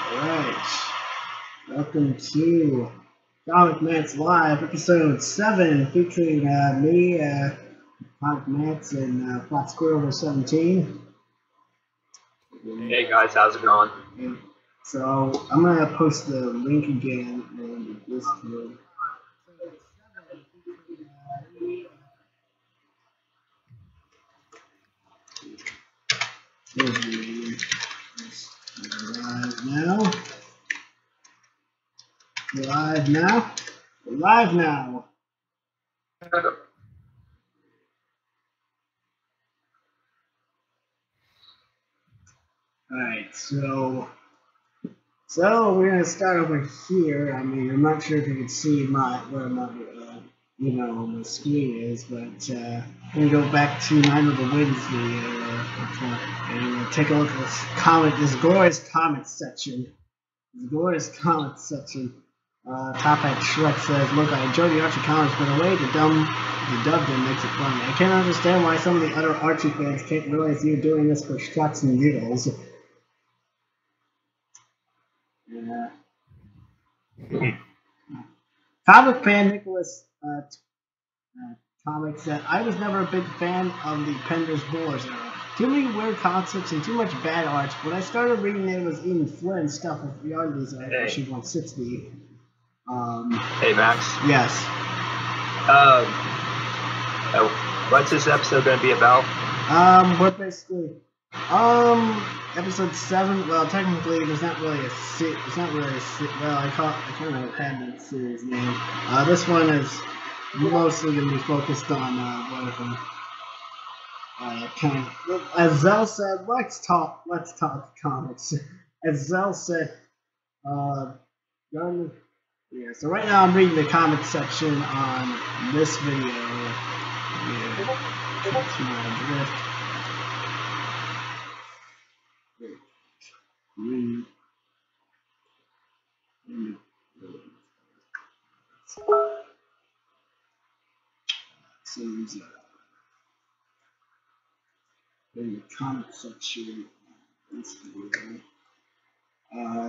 Alright, welcome to ComicMaxLive, episode 7, featuring me, ComicMax, and FoxCordova17. Hey guys, how's it going? And so, I'm going to post the link again in the Discord. We're live now. We're live now. Alright, so we're gonna start over here. I mean, I'm not sure if you can see where my my screen is, but I'm gonna go back to Night of the Winds and take a look at this glorious comic section. Top Hat Shrek says, "Look, I enjoy the Archie comics, but the way the dub them makes it funny. I can't understand why some of the other Archie fans can't realize you're doing this for shots and giggles." Comic fan Nicholas Comics said, "I was never a big fan of the Penders Boars era. Too many weird concepts and too much bad art. When I started reading it, was even Flynn stuff with realities at issue 160. Hey Max. Yes. What's this episode going to be about? We're basically episode 7. Well, technically, there's not really a well, I kind of had that series name. This one is mostly going to be focused on as Zell said, let's talk comics. As Zell said, yeah. So right now I'm reading the comic section on this video. In the comic section,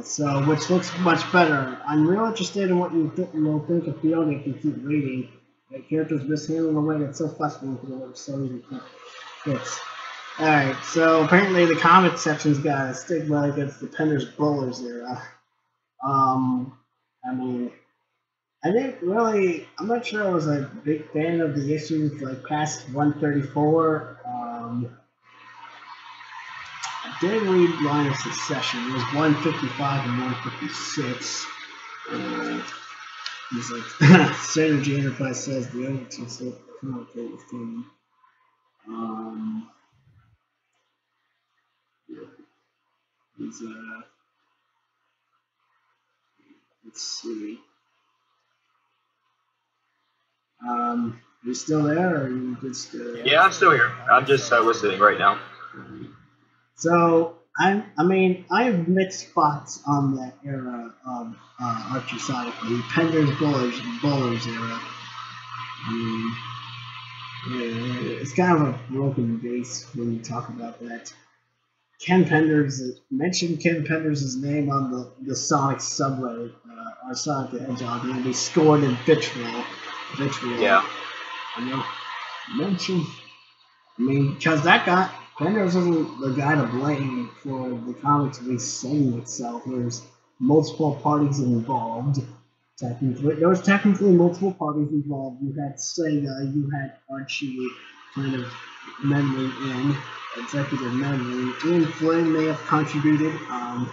so which looks much better. I'm real interested in what you will think of Fiona if you keep reading. The character's mishandled in a way that's so frustrating for the stories and fits. Alright, so apparently the comic section's got a stigma against the Penders Bowlers era. I mean, I'm not sure I was a big fan of the issues like past 134. I did read Line of Succession. It was 155 and 156. He's like, Synergy Enterprise says the other two say communicate with him. He's let's see. You still there, or are you just? Yeah, I'm still here. I'm just listening right now. So I have mixed thoughts on that era of Archie Sonic, the Penders Bowlers era. It's kind of a broken base when you talk about that. Ken Penders mentioned Ken Penders' name on the Sonic subreddit, or Sonic the Hedgehog, and he scored in vitriol. Yeah. Because that guy, Penders isn't the guy to blame for the comics resetting itself. There's multiple parties involved. There was technically multiple parties involved. You had Sega, you had Archie kind of meddling in, executive meddling. Ian Flynn may have contributed. I'm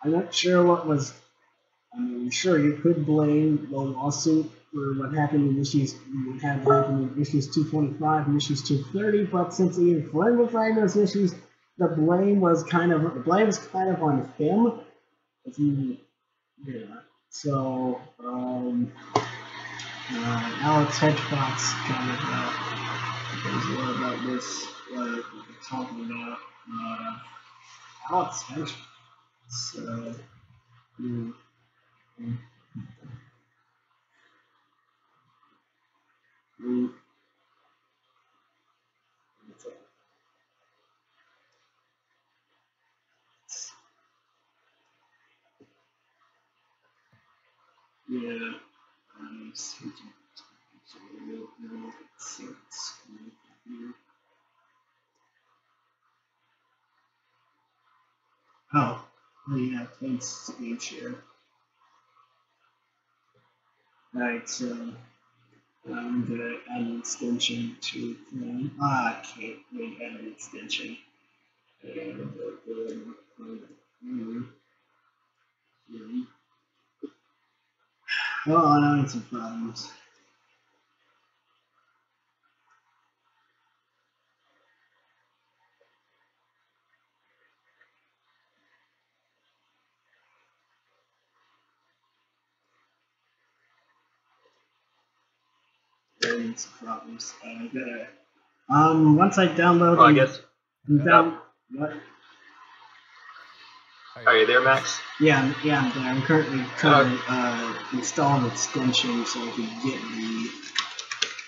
not sure what was. Sure, you could blame the lawsuit for what happened in issues 225 and issues 230, but since Ian Flynn was writing those issues, the blame was kind of on him. So Alex Hedgebox kind of knows a lot about this. What we're talking about Alex Hedgebox. So. Yeah. Oh, yeah, thanks, screen share. Alright, so I'm gonna add an extension to Chrome. I can't really add an extension. Oh, I'm having some problems. I gotta. Once I download. Well, I guess. What? Are you there, Max? Yeah, I'm there. I'm currently trying to install an extension so I can get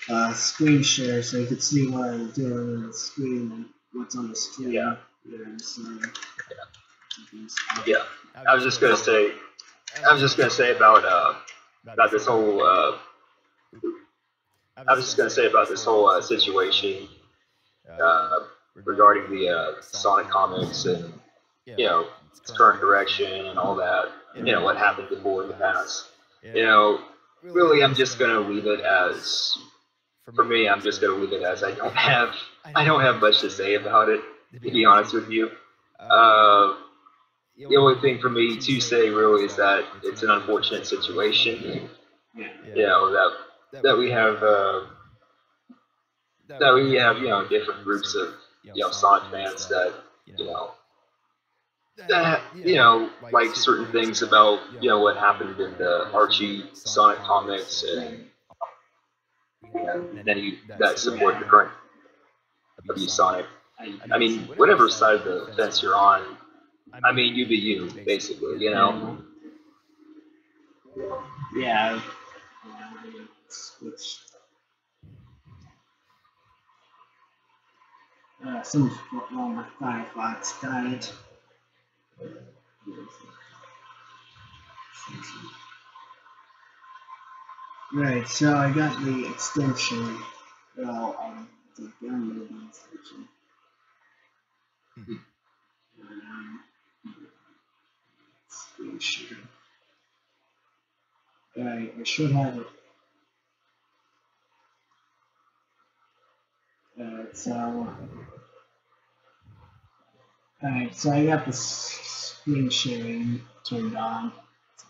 the screen share, so you can see what I'm doing on the screen and what's on the screen. Yeah. Yeah. I was just gonna say about this whole. I was just going to say about this whole situation regarding the Sonic comics and, its current direction and all that, what happened before in the past. Really I'm just going to leave it as, for me, I'm just going to leave it as I don't have much to say about it, to be honest with you. The only thing for me to say really is that it's an unfortunate situation, that we have different groups of Sonic fans that like certain things about what happened in the Archie Sonic comics, and then that support the current of Sonic. I mean, whatever side of the fence you're on, I mean, you be you, basically, Yeah. Switch. Something's wrong with Firefox died. Right, so I got the extension. Well, the download extension. Screen share. Alright, I should have it. Alright, so I got the screen sharing turned on.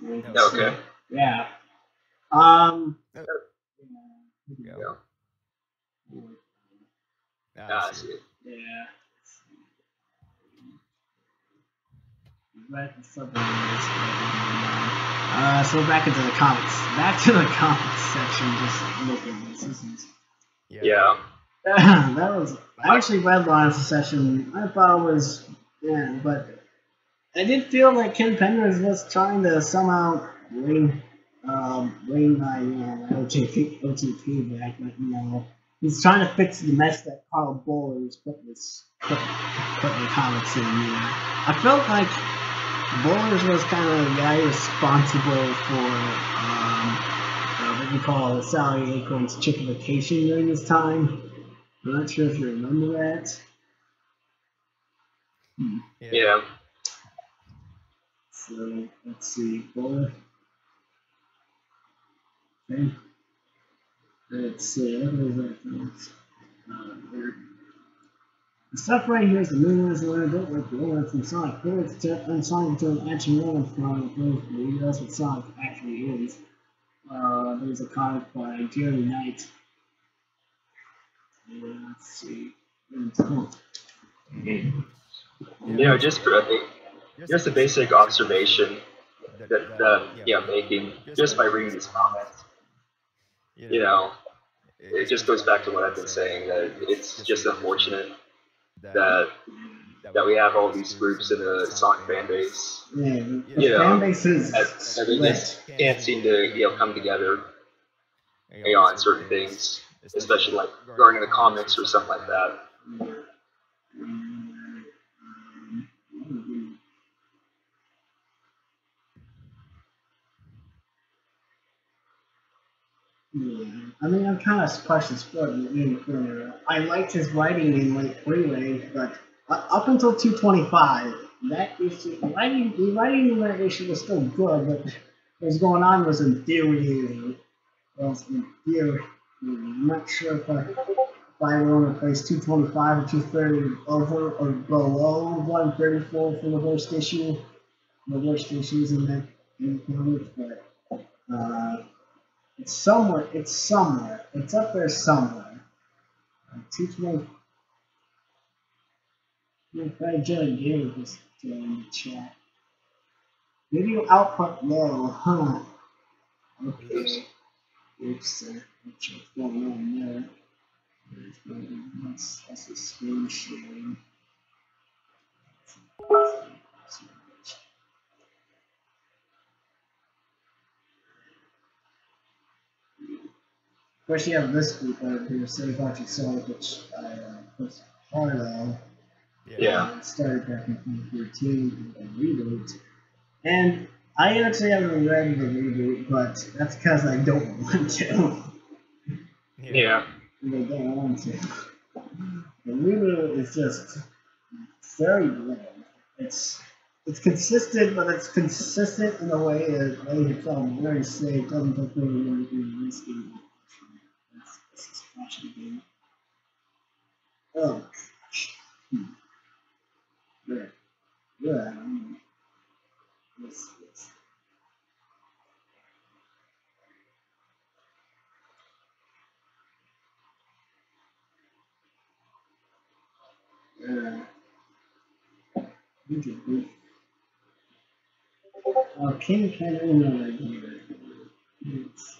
Okay. Yeah. Yeah. I see it. Yeah. Right, so back into the comics. Back to the comics section. Just looking at this. Yeah. That was. I actually read Lawrence's session. I thought it was. Yeah, but I did feel like Ken Penrose was trying to somehow bring my OTP back, but he's trying to fix the mess that Carl Bowler's put in the comics in. I felt like Bowlers was kind of the guy responsible for what we call Sally Acorn's chickification during this time. I'm not sure if you remember that. Yeah. So let's see, Bowler. Okay. Let's see, what is that? The stuff right here is the moon is learned it with the order from Sonic. Bullets to Sonic to an action villain from that's what Sonic actually is. There's a comic by Jerry Knight. Let's see. Just a basic observation that making just by reading these comments. It just goes back to what I've been saying, that it's just unfortunate that we have all these groups in the Sonic fan base. Fan bases and they just can't seem to come together on certain things, especially like regarding the comics or something like that. Yeah, I mean, I'm kind of partially split in the corner. I liked his writing in like Freeway, but up until 225, that issue, the writing in that issue was still good, but what was going on was infuriating. I'm not sure if I want to place 225 or 230 over or below 134 for the worst issue. The worst issues in the comics, but it's somewhere. It's up there somewhere. 220. Probably Jerry Gator just in the chat. Video output low, huh? Okay. Oops, what's going on there? That's a screen sharing. Of course, you have this group over here, Save Archie Self, which I was part of. Yeah. It started back in 2013 with a reboot. And I actually haven't read the reboot, but that's because I don't want to. Yeah. I don't want to. The reboot is just very bland. It's consistent, but it's consistent in a way that makes it sound very safe. Doesn't take really anything risky. This is watching the game. Oh gosh. Good. Good. Yes. King Cannon right here. Yes.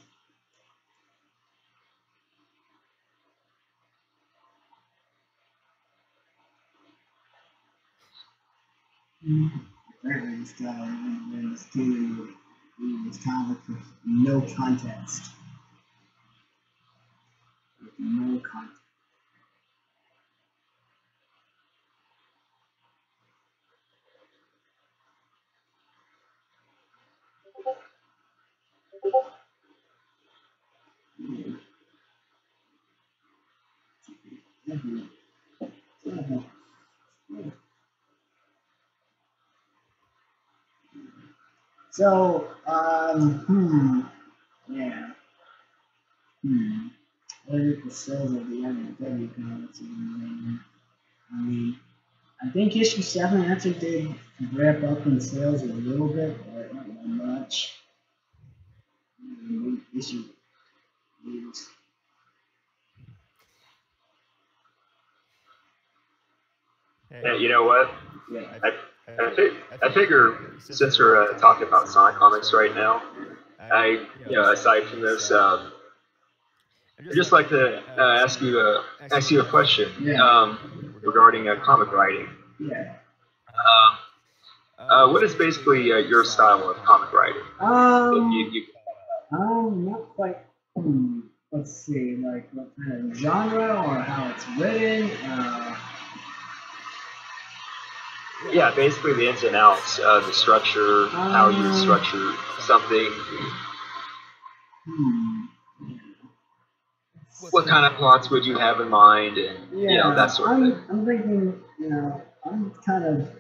Apparently this guy is doing this comic with no context. With no context. So, yeah. What are the sales of the MW comics? I mean, I think issue 7 actually did ramp up in sales a little bit, but not much. Issue 8. Yeah, you know what? Yeah. I figure since we're talking about Sonic comics right now, aside from this, I'd just like to ask you a question regarding comic writing. Yeah. What is basically your style of comic writing? Not quite. Let's see, like what kind of genre or how it's written. Yeah, basically the ins and outs, the structure, how you structure something. What kind of plots would you have in mind, and that sort of thing. I'm thinking, I'm kind of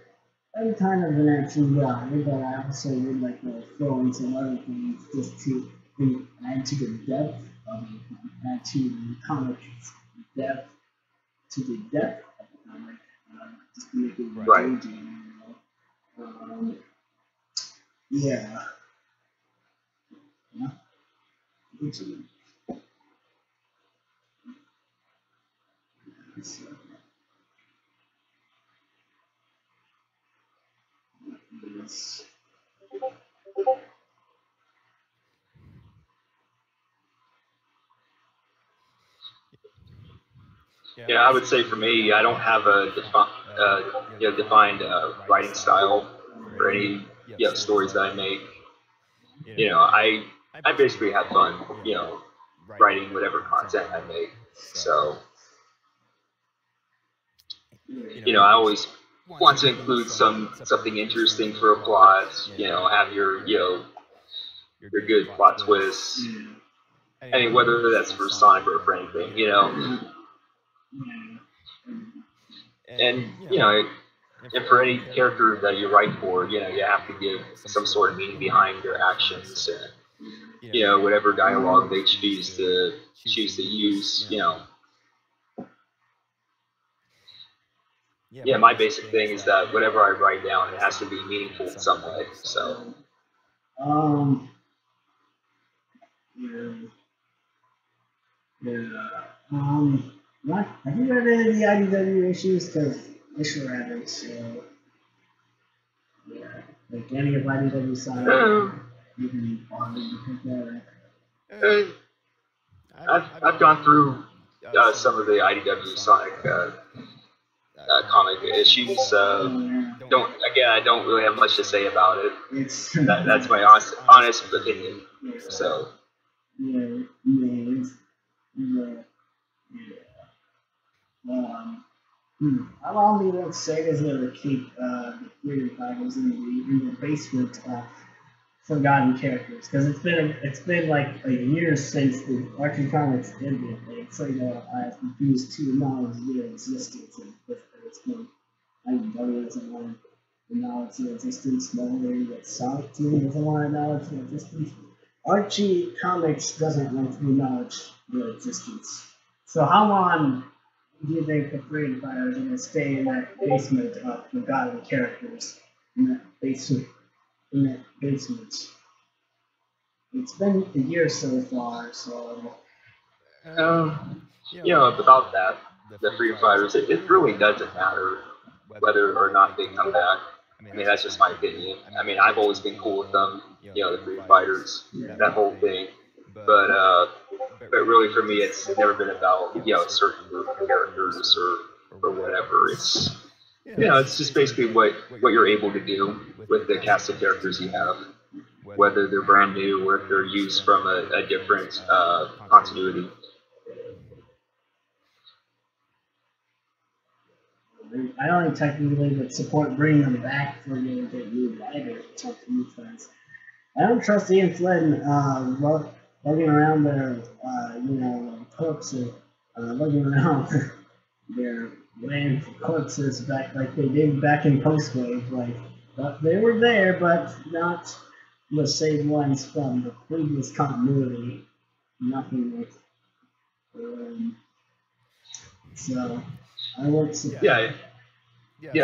an action guy, but I also would like to throw in some other things just to add to the depth of it, add to the comic depth, to the depth of the comic, just to make it engaging. Yeah. Yeah, I would say for me, I don't have a defined writing style for any stories that I make. I basically have fun, writing whatever content I make. So, I always want to include something interesting for a plot. Have your good plot twists. I mean, whether that's for Sonic or for anything, you know. And, you know, and for any character that you write for, you know, you have to give some sort of meaning behind their actions and, you know, whatever dialogue they choose to use, you know. Yeah, my basic thing is that whatever I write down, it has to be meaningful in some way. So. Have you read any of the IDW issues? Because I sure haven't. So, yeah, like any of IDW side, you can pick that up. I've gone through some of the IDW Sonic comic issues. I don't really have much to say about it. That's my honest opinion. So. How long do you think Sega's going to keep the freedom fighters in the basement of forgotten characters? Because it's been like a year since the Archie comics ended. Like Sega has refused to acknowledge their existence, and it's been IDW doesn't want to acknowledge their existence. Nobody that Sonic Team doesn't want to acknowledge their existence. Archie Comics doesn't want to acknowledge their existence. So how long do you think the freedom fighters are going to stay in that basement of forgotten characters? In that basement. It's been a year so far, so. You know, about that, the freedom fighters, it really doesn't matter whether or not they come back. I mean, that's just my opinion. I mean, I've always been cool with them, you know, the freedom fighters, that whole thing. But really for me, it's never been about, you know, a certain group of characters or whatever. It's, you know, it's just basically what you're able to do with the cast of characters you have, whether they're brand new or if they're used from a different continuity. I don't technically would support bringing them back for you to get new writers or talk to new friends. I don't trust Ian Flynn lugging around their, corpses, lugging around their land corpses back like they did back in Postwave. Like, they were there, but not the same ones from the previous continuity. Nothing like. So. I would yeah,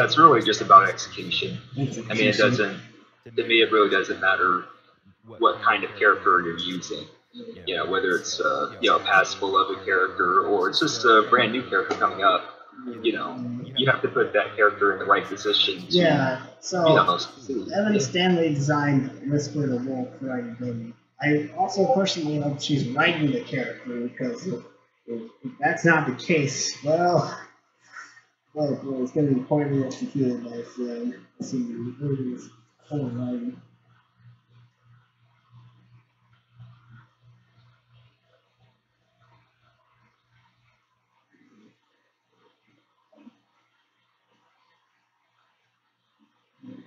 it's really just about execution. I mean, it doesn't, to me, it really doesn't matter what kind of character you're using. You know, whether it's, you know, a past beloved character or it's just a brand new character coming up. You know, you have to put that character in the right position. Evan Stanley designed Whisper the Wolf for IDW. I also personally hope she's writing the character because if that's not the case, well, it's going to be poorly executed by Flynn. Let's see, who is writing.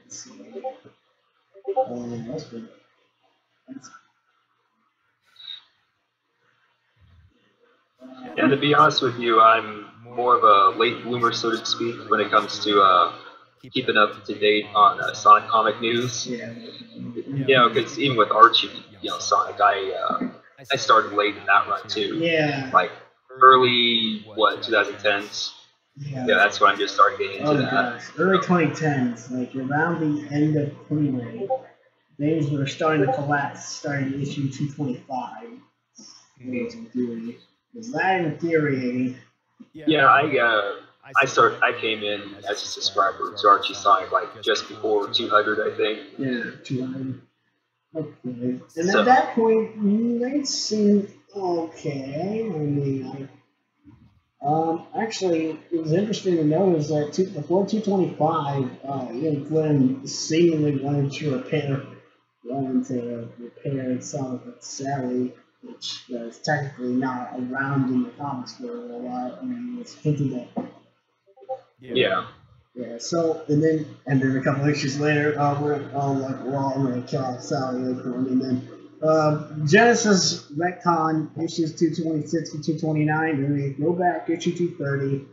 Let's see. That's good. Yeah, to be honest with you, I'm more of a late bloomer, so to speak, when it comes to keeping up to date on Sonic comic news. You know, because even with Archie, you know, Sonic, I started late in that run too. Yeah. Like early 2010s. Yeah, that's when I just started getting into that. Gosh. Early 2010s, like around the end of Pre-Ray, things were starting to collapse, starting issue 225. Was that infuriating? Yeah, I came in as a subscriber to Archie Sonic like just before 200, I think. Yeah, 200. Okay. And at that point, they seemed okay. I mean, actually, it was interesting to notice that before 225, Ian Flynn seemingly wanted to repair Sonic with Sally, which is technically not around in the comics world a lot. I mean, it's hinted at. Yeah. Yeah. So and then a couple issues later, we're all gonna kill off Sally Acorn, and then Genesis retcon issues 226 and 229. Then they go back issue 230.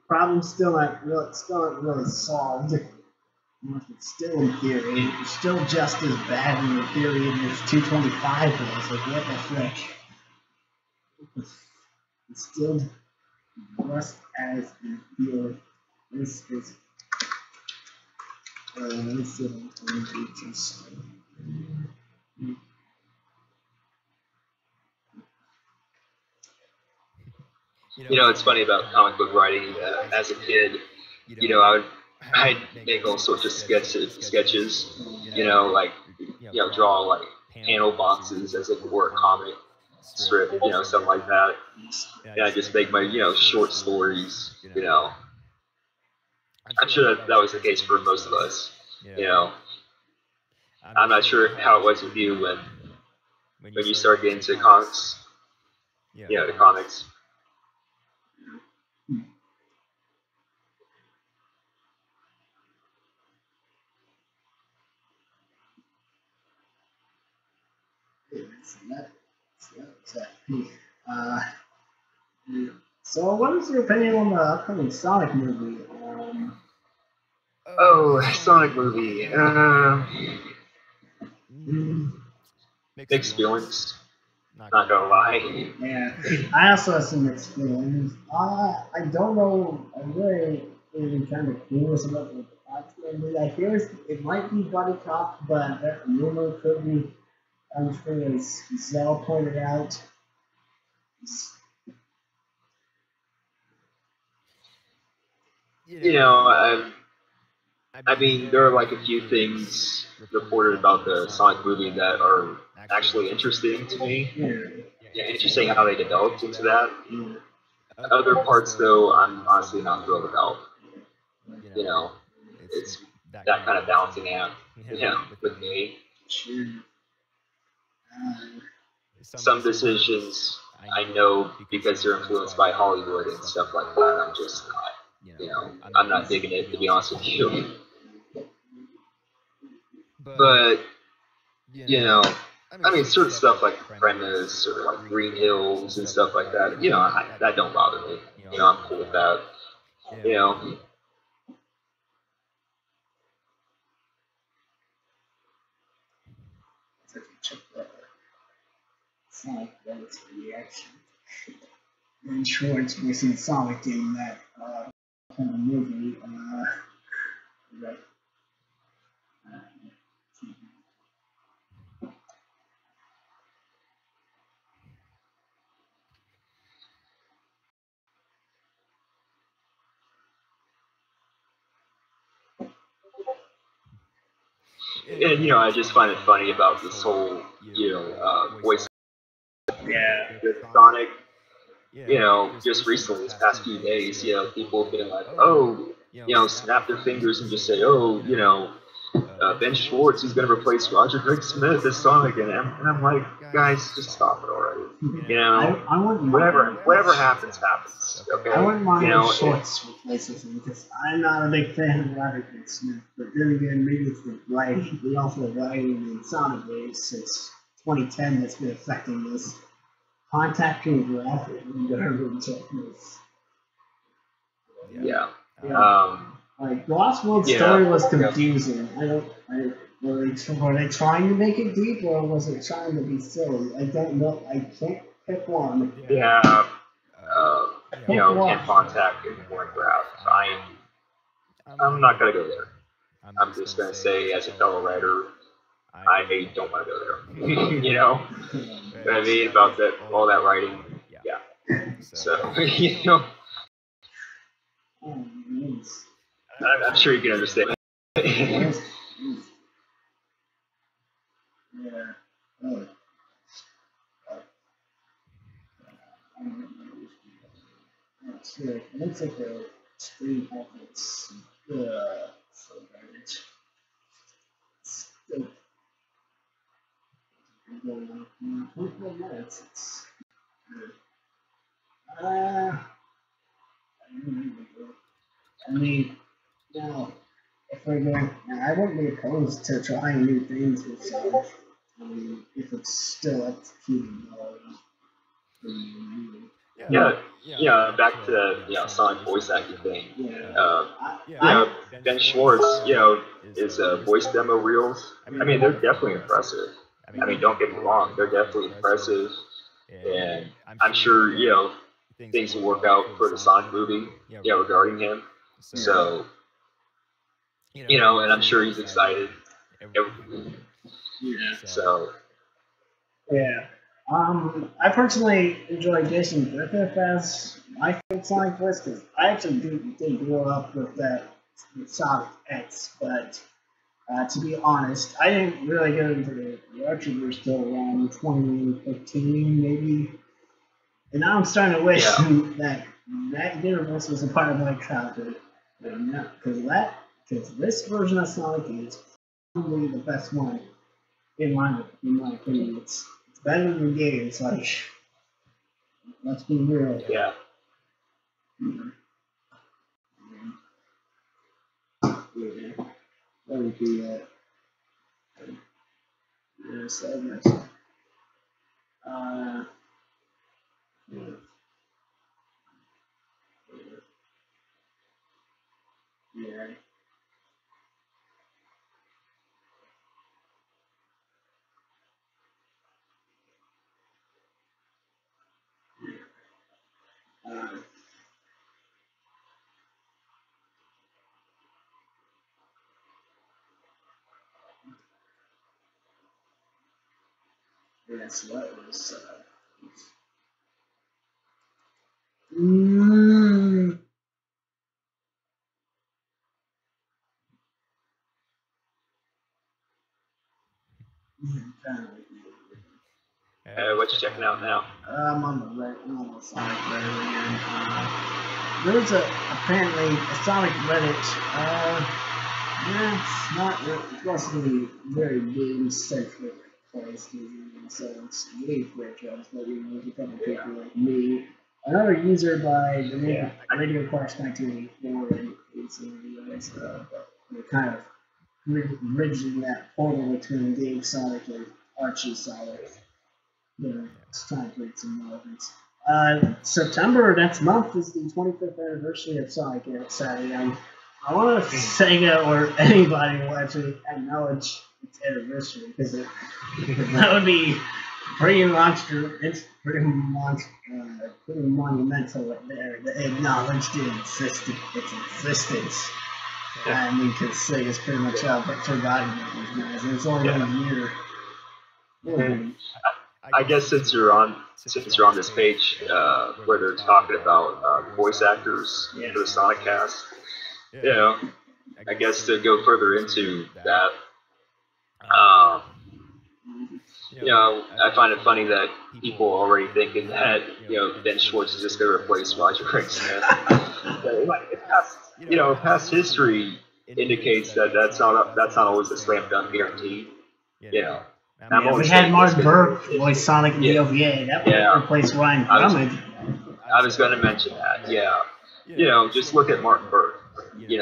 Problem still not really solved. It's still in theory. It's still just as bad in the theory as 225 was. Like what the frick? It's still just as in theory. This is. Let me see. It's funny about comic book writing. As a kid, I'd make all sorts of sketches. Draw like panel boxes as if it were a comic strip, something like that. And I just make my, short stories. I'm sure that was the case for most of us. I'm not sure how it was with you when you started getting into comics. The comics. So, what is your opinion on the upcoming Sonic movie? Sonic movie. Mixed feelings. Not gonna lie. Yeah, I also have some mixed feelings. I don't know. I'm really kind of curious about the movie. I hear it might be buddy cop, but that rumor could be. I'm sure as Zell pointed out. I mean, there are like a few things reported about the Sonic movie that are actually interesting to me. Yeah, interesting how they developed into that. Other parts, though, I'm honestly not thrilled about. It's that kind of balancing act, with me. Some decisions I know because they're influenced by Hollywood and stuff like that. I'm just not, I'm not digging it, to be honest with you. But, I mean, certain stuff like Premise or like Green Hills and stuff like that, that don't bother me. I'm cool with that. Sonic Brothers reaction. And Schwartz versus Sonic in that kind of movie. Right. And I just find it funny about this whole voice. With Sonic. Just recently, this past few days, people have been like, snap their fingers and just say, Ben Schwartz is going to replace Roger Craig Smith as Sonic, and I'm like, guys, just stop it already. I wouldn't whatever happens. Okay. I wouldn't mind if Schwartz replaces him because I'm not a big fan of Roger Craig Smith. But then again, maybe it's the writing, the awful writing in Sonic waves since 2010 that's been affecting this. Contacting graphic and garbage. Yeah. Like Lost World story was confusing. Were they trying to make it deep or was it trying to be silly? I don't know. I can't pick one. Yeah. And Contact and Warcraft. I'm not gonna go there. I'm just gonna say, as a fellow writer, I don't want to go there. What I mean about that, all that writing. Yeah. So I'm sure you can understand. Looks like a screen offense. So garbage. Still. Going on 24 minutes. It's I mean, now, if we're going, I wouldn't be opposed to trying new things with Sonic. I mean, if it's still executed well. Yeah, back to the Sonic voice acting thing. Yeah. Ben Schwartz, his voice demo reels. I mean, they're definitely impressive. I mean, don't get me wrong, they're definitely impressive, and I'm sure things will work out for the Sonic movie, regarding him. So, and I'm sure he's excited. So. Yeah. I personally enjoy Jason Griffith as my favorite Sonic voice because I actually did grow up with Sonic X, but to be honest, I didn't really get into the Archie verse till around 2015, maybe. And now I'm starting to wish that universe was a part of my childhood. Because this version of Sonic is probably the best one in my opinion. It's better than the games. Like, let's be real. Yeah. That would be it. Sadness. Yeah. Yeah, so that was. What you checking out now? I'm on the Sonic Reddit again. There's apparently a Sonic Reddit. It's not really very game centric place, so it's game franchise, but there's a couple people like me. Another user by the name of Radio Quest 1984 and videos, but they're kind of bridging that portal between Game Sonic and Archie Sonic. It's trying to create some relevance. September next month is the 25th anniversary of Sonic X. I wonder if Sega or anybody will actually acknowledge its anniversary, because that would be pretty monster. It's pretty monumental right there. They acknowledged its existence. I mean, because Sega's pretty much forgotten it, guys. It's only been a year. I guess since you're on this page where they're talking about voice actors for the Sonic cast, I guess to go further into that, I find it funny that people are already thinking that Ben Schwartz is just going to replace Roger Craig Smith. Past history indicates that that's not always a slam dunk guarantee. We had Mark Burke voice Sonic in the OVA. That would replace Ryan Drummond. I was going to mention that. Just look at Martin Burke. He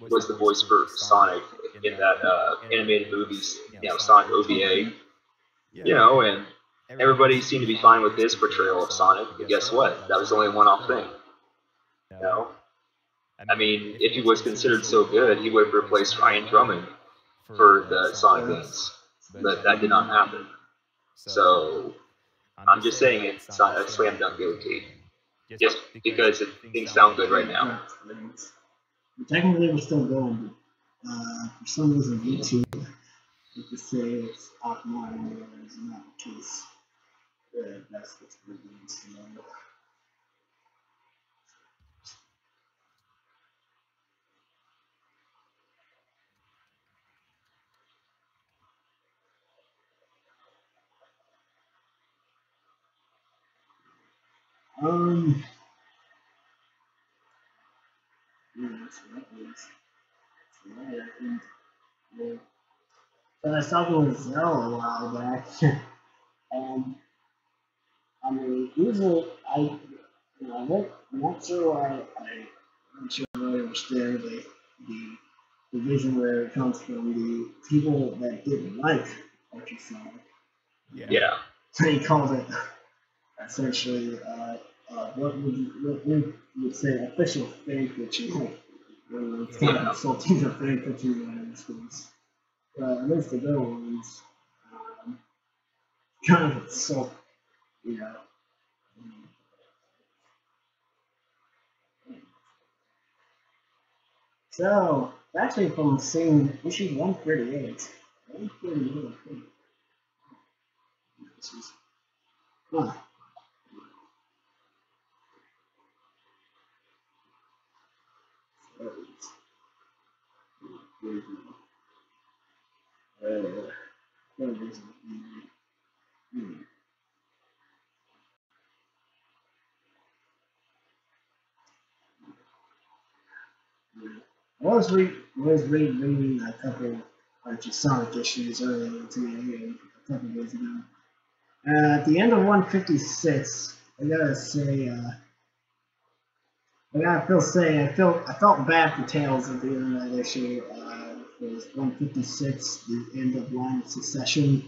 was the voice for Sonic in that animated movie, Sonic OVA. And everybody seemed to be fine with his portrayal of Sonic. But guess what? That was only a one-off thing. I mean, if he was considered so good, he would have replaced Ryan Drummond for the Sonic games. But that did not happen. So, I'm just saying it's not a slam dunk guarantee. Just because things sound good right now. Technically, we're still going, but for some reason, YouTube would just say it's offline, and it's not the case. That's what's good news to know. So I was talking with Zell a while back, and I mean, usually I'm not sure I'm sure I really understand the vision where it comes from the people that didn't like Archie Sonic. Yeah. He called it essentially what we would say official fan fiction. It's kind of insulting to fan fiction writers because at least the good ones kind of insult, you know. So, actually from seeing issue 138. 138. This is, huh. I was reading a couple Archie Sonic issues earlier today, a couple days ago. At the end of 156, I gotta say, I felt bad for Tales at the end of that issue. It was 156, the end of Line of Succession.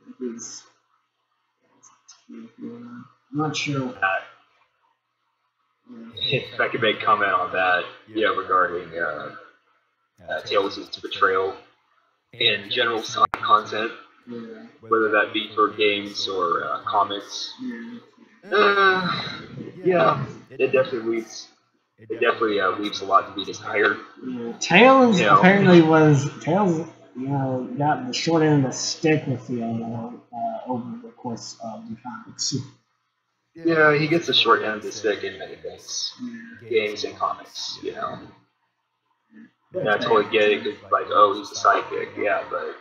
It was, I'm not sure. If I could make a comment on that, regarding Tales' betrayal in general Sonic content, whether that be for games or comics. It definitely leaves a lot to be desired. Tails apparently got the short end of the stick with over the course of the comics. Yeah, he gets the short end of the stick in many things, games and comics. And I totally get it. Cause like, oh, he's a sidekick, yeah, but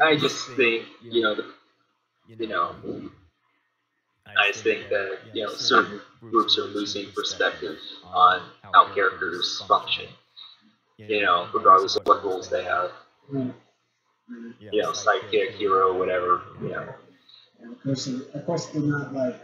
I just think I just think that certain groups are losing perspective on how characters function. Regardless of what roles they have. Sidekick, hero, whatever. Of course, they're not like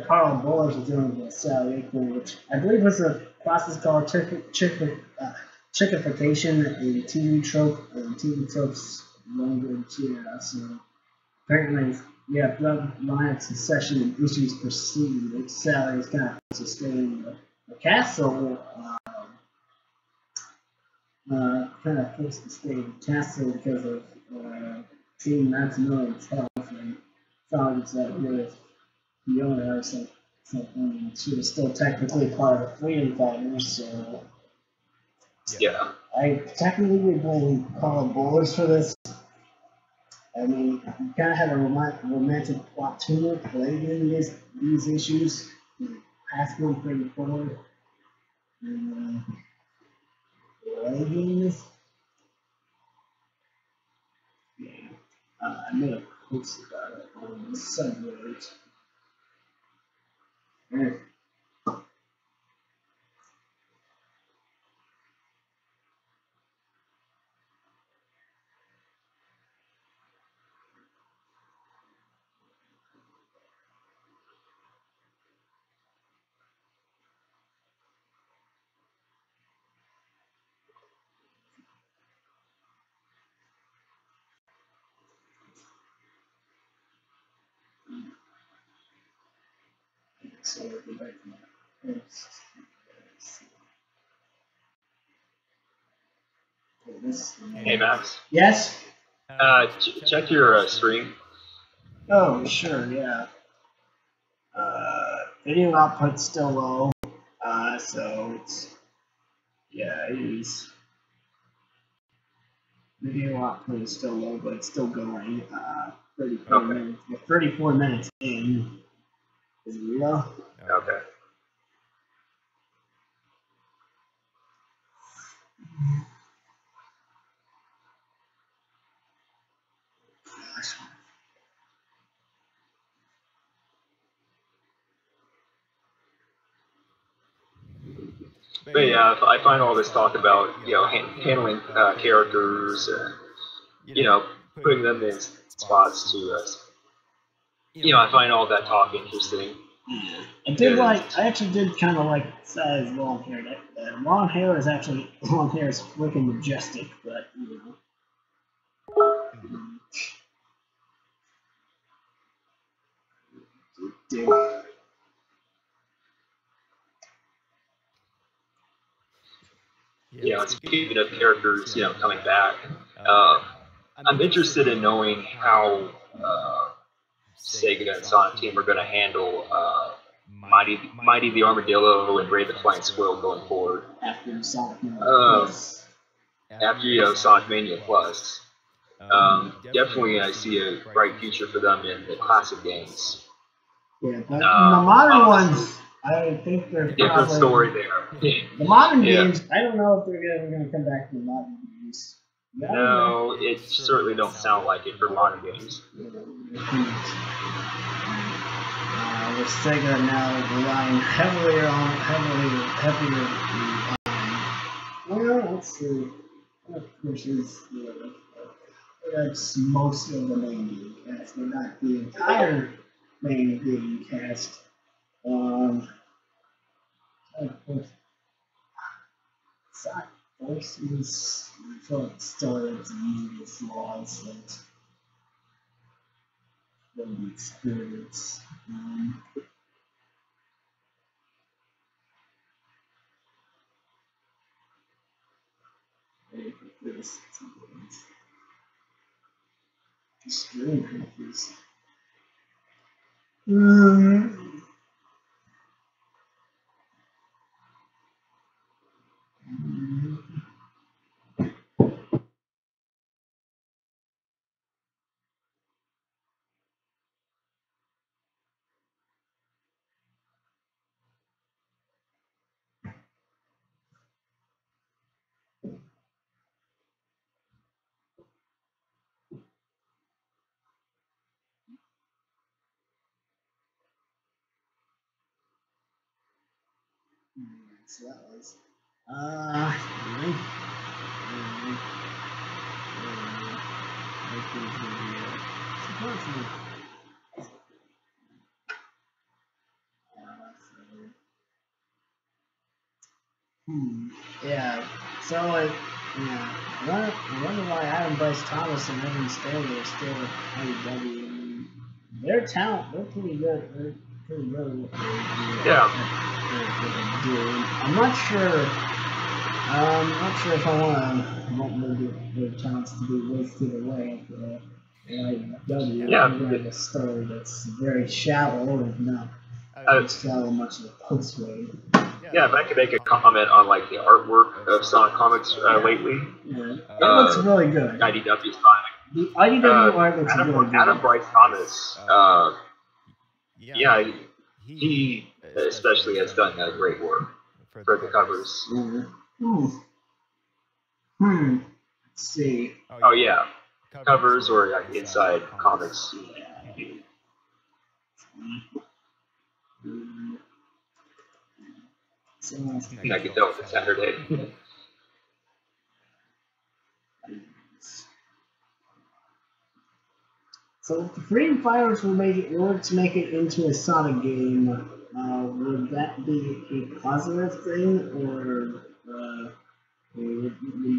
Carl Bowles was doing with Sally Aikman, which I believe was a process called chickification in TV tropes language. Yeah, so apparently, throughout Line of Succession and issues precede, Sally is kind of sustaining the castle. Kind of forced to stay in the castle because of Team Maximilian's health, and found that with Fiona or something, she was still technically part of the Freedom Fighters, so yeah. I technically would blame Colin Bowles for this. I mean, you kind of have a romantic plot to it, played in these issues, past 134, and leggings. Yeah, I made a post about it on the subreddit. So we'll go back to my post. Hey Max. Yes? Check your stream. Oh, sure, yeah. Video output's still low, so it's, it is. Video output is still low, but it's still going. 34 minutes. We're 34 minutes in. Is it real? Okay. But yeah, I find all this talk about handling characters and putting them in spots to I find all that talk interesting. I actually did kind of like Sally's long hair. Long hair is freaking majestic, but Yeah, speaking of characters, coming back, I'm interested in knowing how Sega and Sonic Team are going to handle Mighty the Armadillo and Ray the Flying Squirrel going forward. After Sonic Mania Plus. After Sonic Mania Plus. Definitely, I see a bright future for them in the classic games. Yeah, but in the modern ones, I think they're different story there. The modern games, I don't know if they're ever going to come back to the modern games. No, it certainly don't sound like it for modern games. With Sega now relying heavier on. Well, let's see. Which is that's most of the main game cast, but not the entire main game cast. Sonic Forces, I feel like still has usual flaws that the experience. This extreme confused. So that was yeah. So I wonder why Adam Bryce Thomas and Evan Stanley are still at IDW. Their talent, they're pretty good. They're pretty good at what they do. Yeah. I'm not sure. If I want their talents to be wasted away at IDW. Yeah. A story that's very shallow and not shallow much of a post-wave. Yeah, if I could make a comment on like the artwork of Sonic Comics lately. Yeah. It looks really good. IDW Sonic. The IDW art looks really good. Adam Bryce Thomas, he especially has done great work for the covers. Let's see. Oh yeah, covers or like inside comics. I could tell it's Saturday. So if the Freedom Fighters were to make it into a Sonic game, would that be a positive thing, or would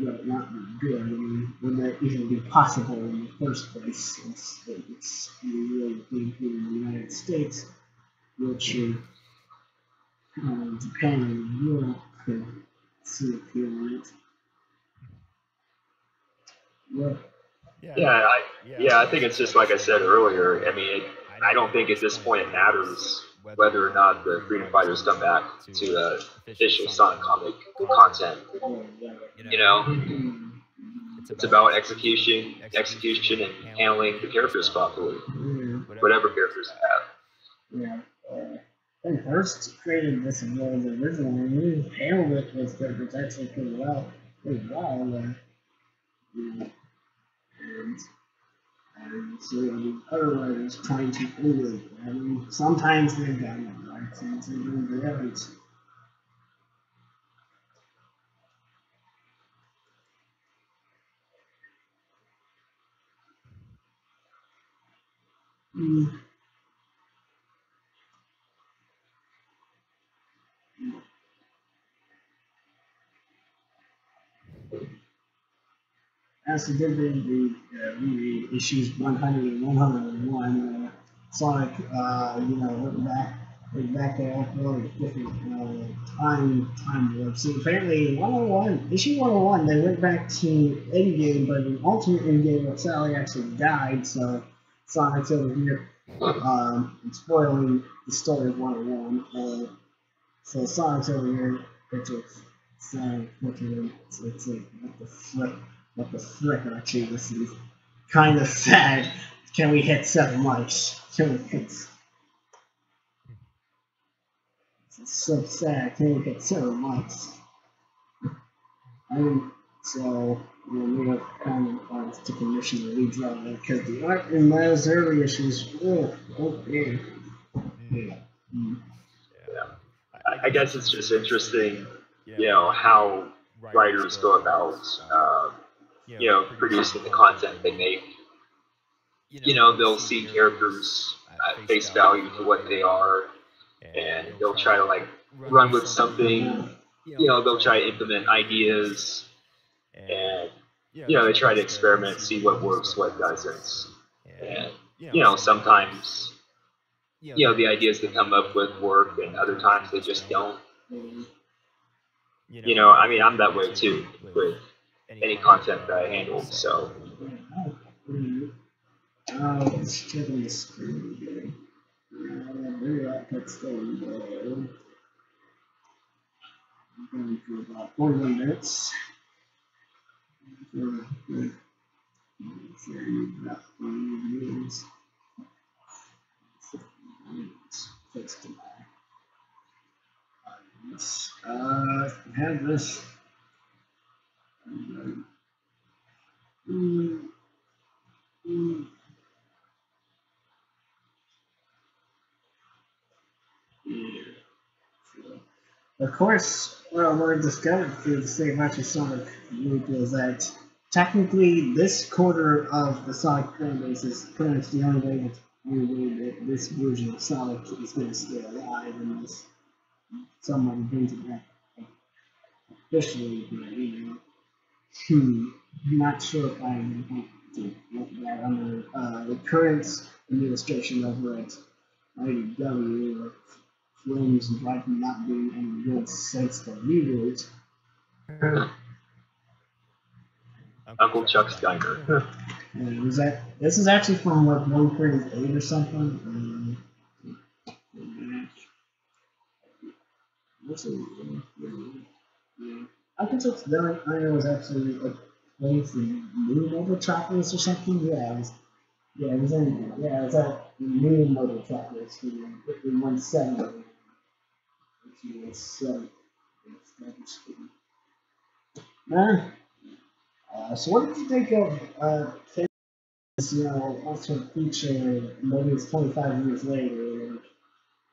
that not be good? I mean, would that even be possible in the first place, since it's really big here in the United States, which Japan and Europe could see appeal in it. I think it's just like I said earlier. I mean, I don't think at this point it matters whether or not the Freedom Fighters come back to official Sonic comic content. It's about execution and handling the characters properly, whatever characters you have. When Hearst created this world originally, and he handled it with characters actually pretty well. And so the other writers trying to emulate that. I mean, sometimes they've gotten it right, sometimes they haven't. As he did the issues 100 and 101, Sonic, went back there, really different time warp. So apparently, 101 issue 101, they went back to Endgame, but in alternate Endgame, where Sally actually died. So Sonic's over here, spoiling the story of 101. So Sonic's over here, it's Sonic looking at him. It's like, what the frick, Archie? This is kind of sad. Can we hit 7 mics? Can we hit? It's so sad. Can we hit 7 mics? So we have kind of to commission the redraw that because the art in those early issues, okay. Yeah. I guess it's just interesting, how writers go about, producing the content they make. They'll see characters at face value for what they are, and they'll try to like run with something. They'll try to implement ideas, and they try to experiment, see what works, what doesn't, and sometimes the ideas they come up with work, and other times they just don't. I mean, I'm that way too with any content that I handle. So. Let's check on the screen again. Maybe that cuts going there. I'm going for about 41 minutes. About 20 minutes. Fixed to have this. Of course, we're discovered through the State of Archie Sonic loop is that technically this quarter of the Sonic fan base is pretty much the only way that this version of Sonic is going to stay alive unless someone brings it back officially. But, I'm not sure if I'm going to look at that under the current administration over at IDW or Flames likely not doing any good sense to reboot. Uncle Chuck Steiner. This is actually from like 138 or something. Uncle Chuck Steiner was actually like playing for New Metropolis or something. It was at New Metropolis in 170. So what did you think of this, also feature movies 25 years later?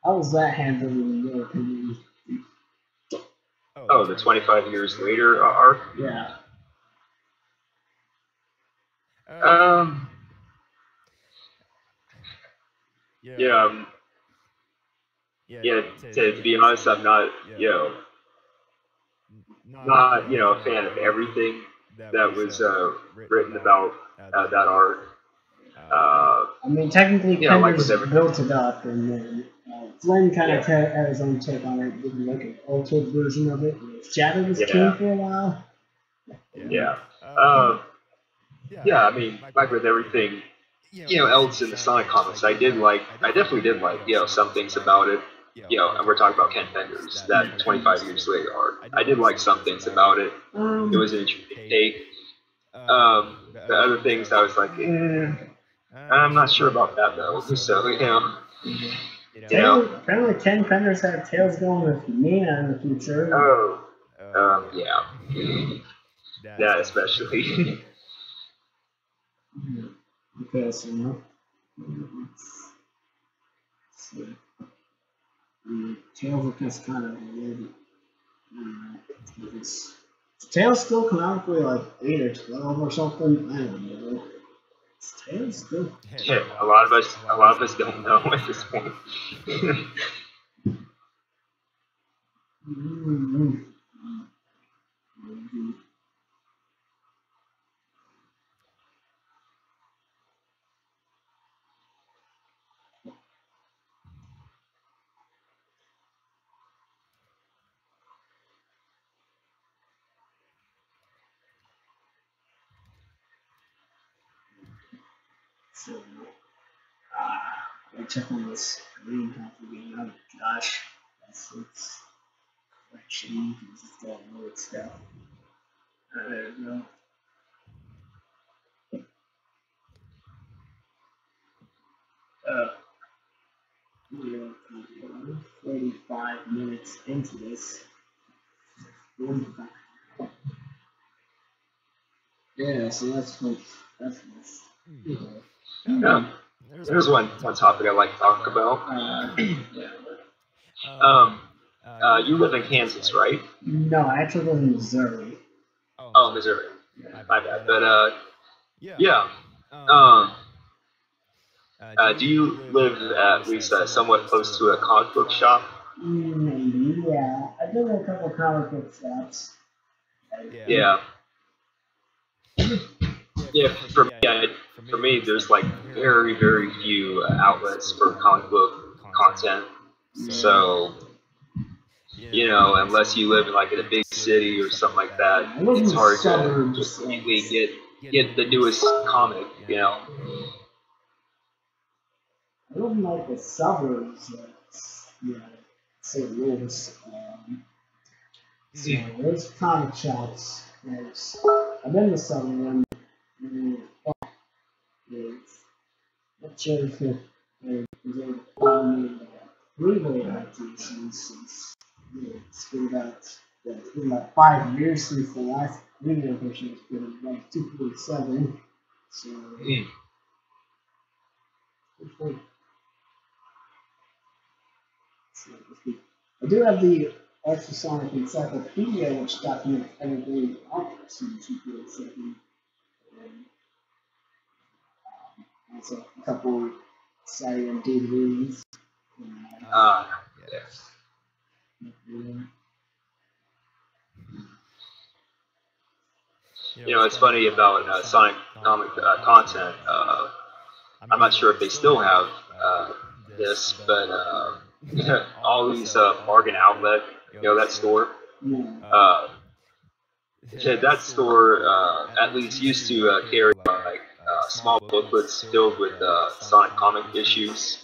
How was that handled in your opinion? Oh, the 25 years later arc? Yeah. To be honest, I'm not, a fan of everything that was written about that arc. I mean, technically, Penner's built it up, and then Flynn kind of had his own take on it, did like an altered version of it. Shadow was king for a while. I mean, like with everything, else in the Sonic comics, I definitely did like, some things about it. And we're talking about Ken Penders, that 25 years later arc. I did like some things about it. It was an interesting take. The other things I was like, I'm not sure about that though. So, apparently Ken Penders had Tails going with Mina in the future. That especially. Because, Tails is just kind of weird. Tails still canonically like 8 or 12 or something? I don't know. Tails still. Yeah, a lot of us don't know at this point. So, I check on this green copy again. Oh gosh, that's it's correction because it's got weird stuff. There we go. 45 minutes into this. 45. Yeah, so that's nice. Yeah. There's one topic I'd like to talk about. You live in Kansas, right? No, I actually live in Missouri. Oh, Missouri. My bad. But yeah. Do you live at least somewhat close to a comic book shop? Maybe, yeah. I've been to a couple comic book shops. Yeah. Yeah, for me, there's like very, very few outlets for comic book content. So, unless you live in like in a big city or something like that, it's hard to just immediately get the newest comic. I live in like the suburbs of St. Louis. So there's comic shops. I've been to some of them. Not sure if they're following Blu-ray adaptations since it's been about 5 years since the last Blu-ray version was put in, like 247. So. I do have the Ultrasonic Encyclopedia, which documents everything up to 247. Also, a couple Saturday DVDs. Yes. It's funny about Sonic comic content. I'm not sure if they still have this, but all these bargain outlet, that store. That store at least used to carry like small booklets filled with Sonic comic issues.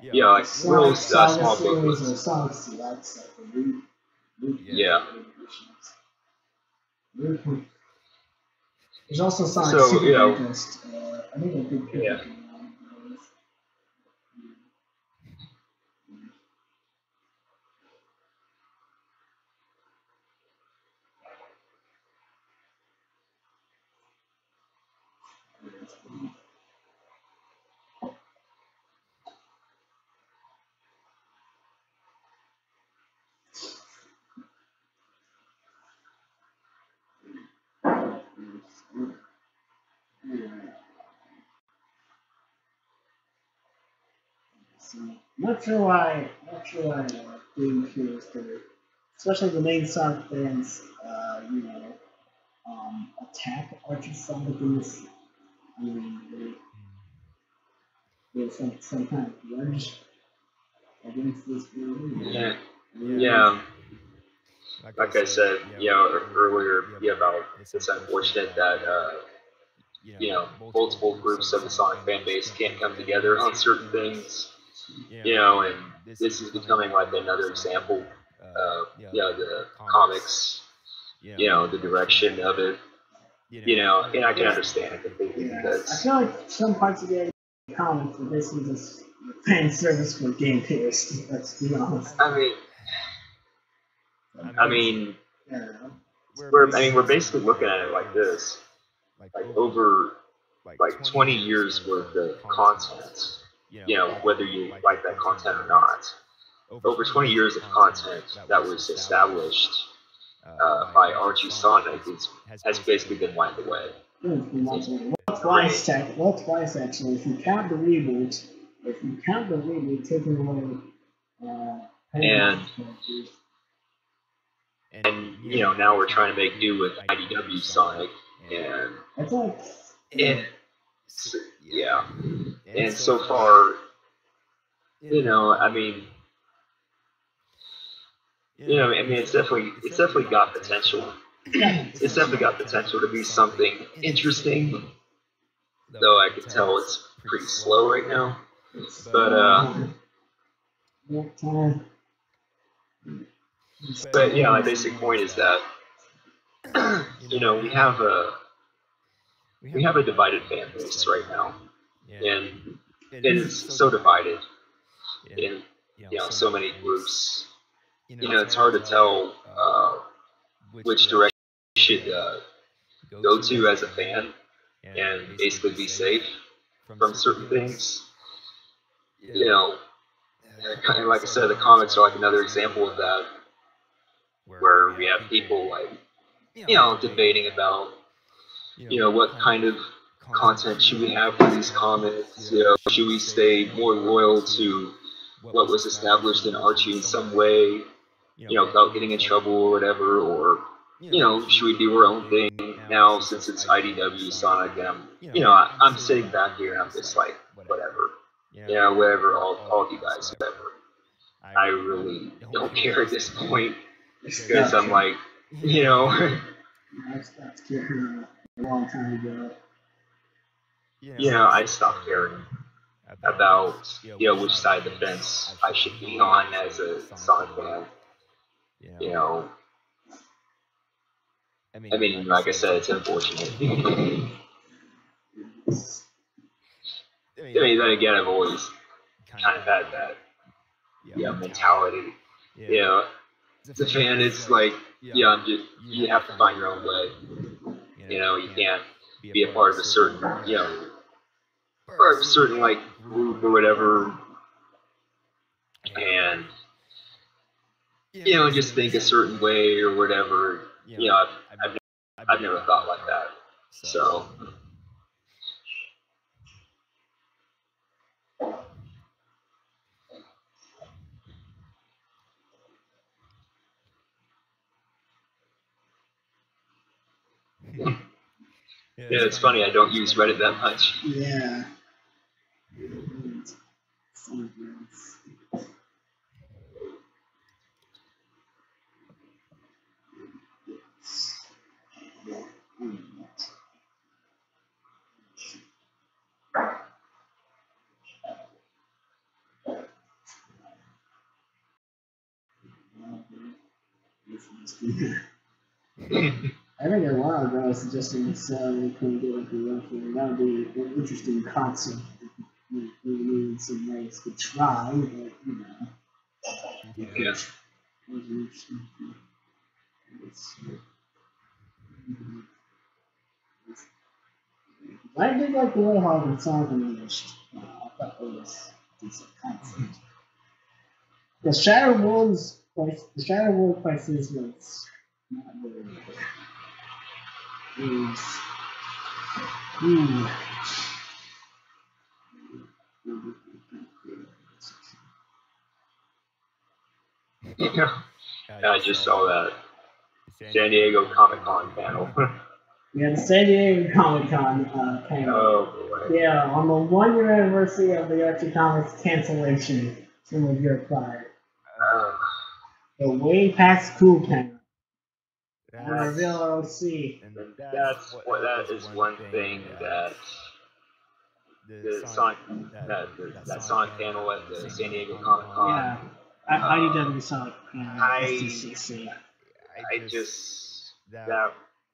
Yeah, like real small booklets. Yeah. There's also Sonic Super Digest. I think a big picture. Yeah. Not sure why Game Curious did, especially the main Sonic fans, attack Archie Sonic in this. I mean, there's some kind of grudge against this movie. Yeah. Like I said, earlier, about it's unfortunate that multiple groups of the Sonic fan base can't come together on certain things. And this is becoming like another example of the comics, the direction of it. And I can understand it completely because I feel like some parts of the comics are basically just fan service for Game Curious. Let's be honest. I mean, we're basically looking at it like this, like over 20 years worth of content. Whether you like that content or not, over 20 years of content that was established by Archie Sonic has basically been wiped away. Well, twice actually. If you count the reboot, taking away. And now we're trying to make do with IDW Sonic, and so far, it's definitely got potential. It's definitely got potential to be something interesting, though I could tell it's pretty slow right now. But yeah, my basic point is that you know, we have a divided fan base right now, and it's so divided in so many groups. You know, it's hard to tell which direction you should go to as a fan and basically be safe from certain things. You know, kind of like I said, the comics are like another example of that, where we have people like, debating about, what kind of content should we have for these comics? You know, should we stay more loyal to what was established in Archie in some way, without getting in trouble or whatever, or, should we do our own thing now since it's IDW Sonic? And I'm sitting back here and I'm just like, whatever. Whatever, all of you guys, whatever. I really don't care at this point, because I'm like, I stopped caring a long time ago. I stopped caring about, which side of the fence I should be on as a Sonic fan. I mean, like I said, it's unfortunate. I mean, then again, I've always kind of had that, mentality. The fan is like, you have to find your own way. You can't be a part of a certain, or a certain like group or whatever, and just think a certain way or whatever. I've never thought like that. So. Yeah, it's funny, I don't use Reddit that much. Yeah. I think a while ago I was suggesting we couldn't get like a run. That would be an interesting concept. We need some ways to try, but Yeah. I did like the way how the song emerged. I thought it was a decent concept. The Shattered World Crisis was not very good. I just saw that San Diego Comic-Con panel. Yeah, the San Diego Comic-Con came out. Oh boy. Yeah, on the 1 year anniversary of the Archie Comics cancellation, some of your pride. The way past cool panel. Reveal OC. That is one thing that the Sonic that Sonic panel at the San Diego Comic Con. Yeah, IDW Sonic panel.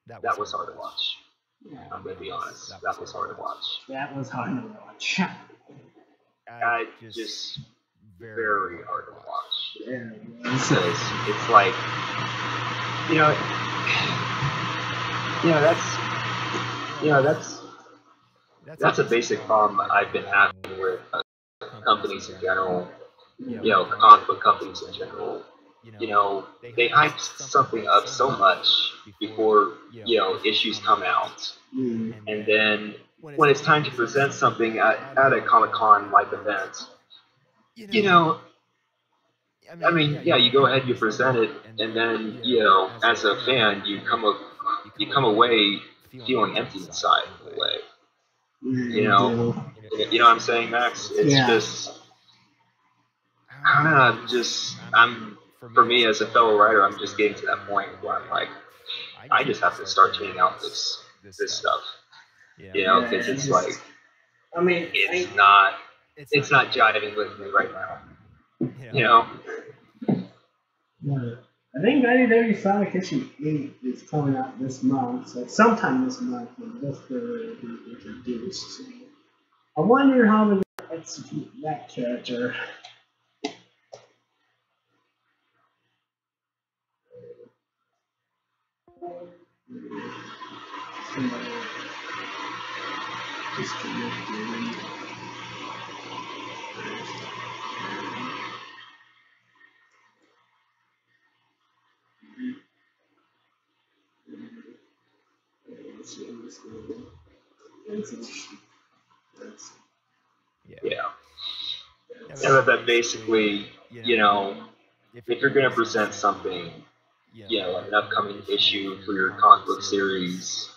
That was hard to watch. Yeah. I'm gonna be honest. That was hard to watch. That was hard to watch. Just very hard to watch. Yeah. Because it's like, that's a basic problem I've been having with companies in general. Comic book companies in general. They hype something up so much before issues come out, and then when it's time to present something at a Comic-Con like event, I mean, you go ahead, you present it, and then as a fan, you come away feeling empty inside in a way. You know what I'm saying, Max? It's just, I don't know, for me as a fellow writer, I'm just getting to that point where I'm like, I just have to start tuning out this stuff. You know, because it's like, I mean, it's not jiving with me right now. You know. Yeah. I think IDW Sonic Issue 8 is coming out this month, so sometime this month when this will be introduced. I wonder how they're going to execute that character. Disconnected. Yeah. And that basically, you know, if you're going to present something, you know, like an upcoming issue for your comic book series,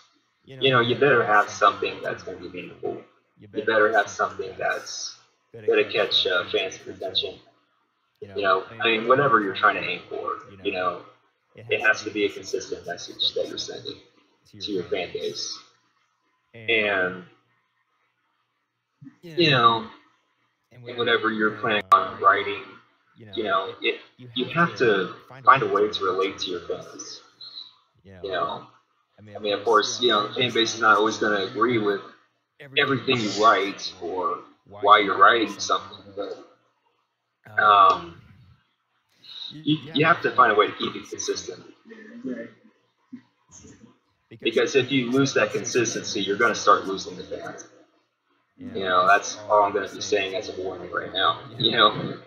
you know, you better have something that's going to be meaningful. You better have something that's going to catch fans' attention. You know, I mean, whatever you're trying to aim for, you know, it has to be a consistent message that you're sending to your fan base. And, you know, and whatever you're planning on writing, you know, you have to find a way to relate to your fans. You know, I mean, of course, you know, the fan base is not always going to agree with everything you write or why you're writing something, but you have to find a way to keep it consistent. Because if you lose that consistency, you're going to start losing the fans. You know, that's all I'm going to be saying as a warning right now. You know,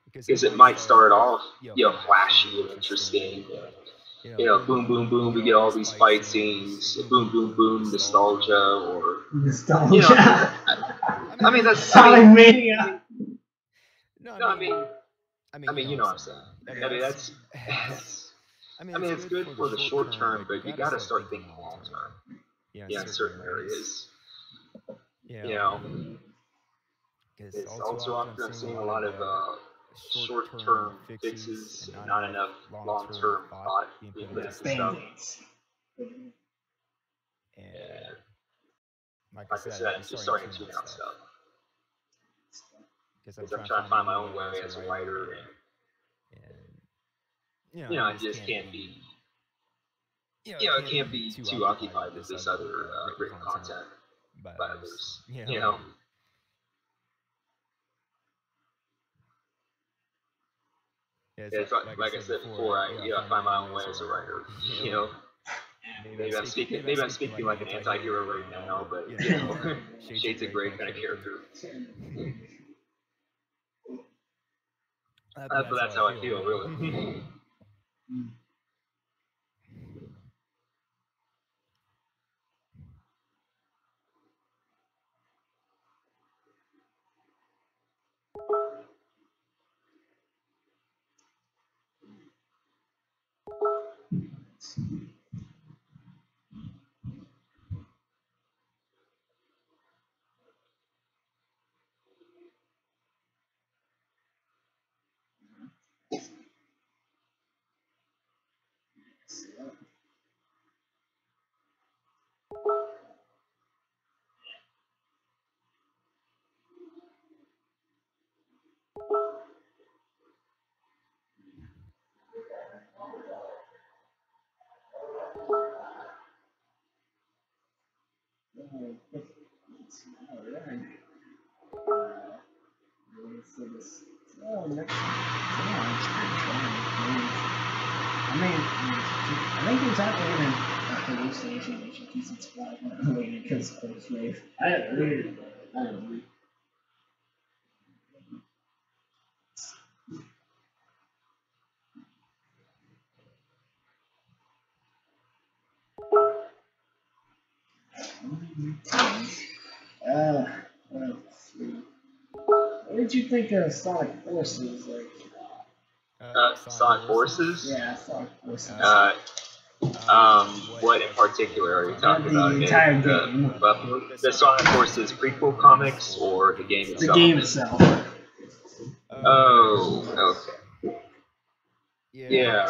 because it might start off, you know, flashy and interesting. You know, boom, boom, boom, we get all these fight scenes. Boom, boom, boom, nostalgia, or nostalgia. You know, I mean, that's Sonic Mania. No, I mean, you know what I'm saying. I mean, that's. I mean, it's good for the short term, but you got to start thinking long term. Yeah, in certain areas. You know, it's also often I'm seeing a lot of short-term fixes and not enough long-term thought being put into stuff. And like I said, I'm just starting to tune out stuff because I'm trying to find my own way as a writer, and you know, I just can't be. You know, it can't be too occupied with this other written content by others. You know. Yeah, it's like I said before, I find my own way as a writer. You know, maybe I'm speaking like an anti-hero right now, but you know, Shade's a great kind of character. But that's how I feel, really. I think there's actually even a hallucination that she keeps its flag waiting because of course wave. I don't know. Let's see. What did you think of Sonic Forces? Sonic Forces? Yeah, Sonic Forces. What in particular are you talking about? The entire game. The Sonic Forces prequel comics or the game itself? The game itself. Oh, okay. Yeah.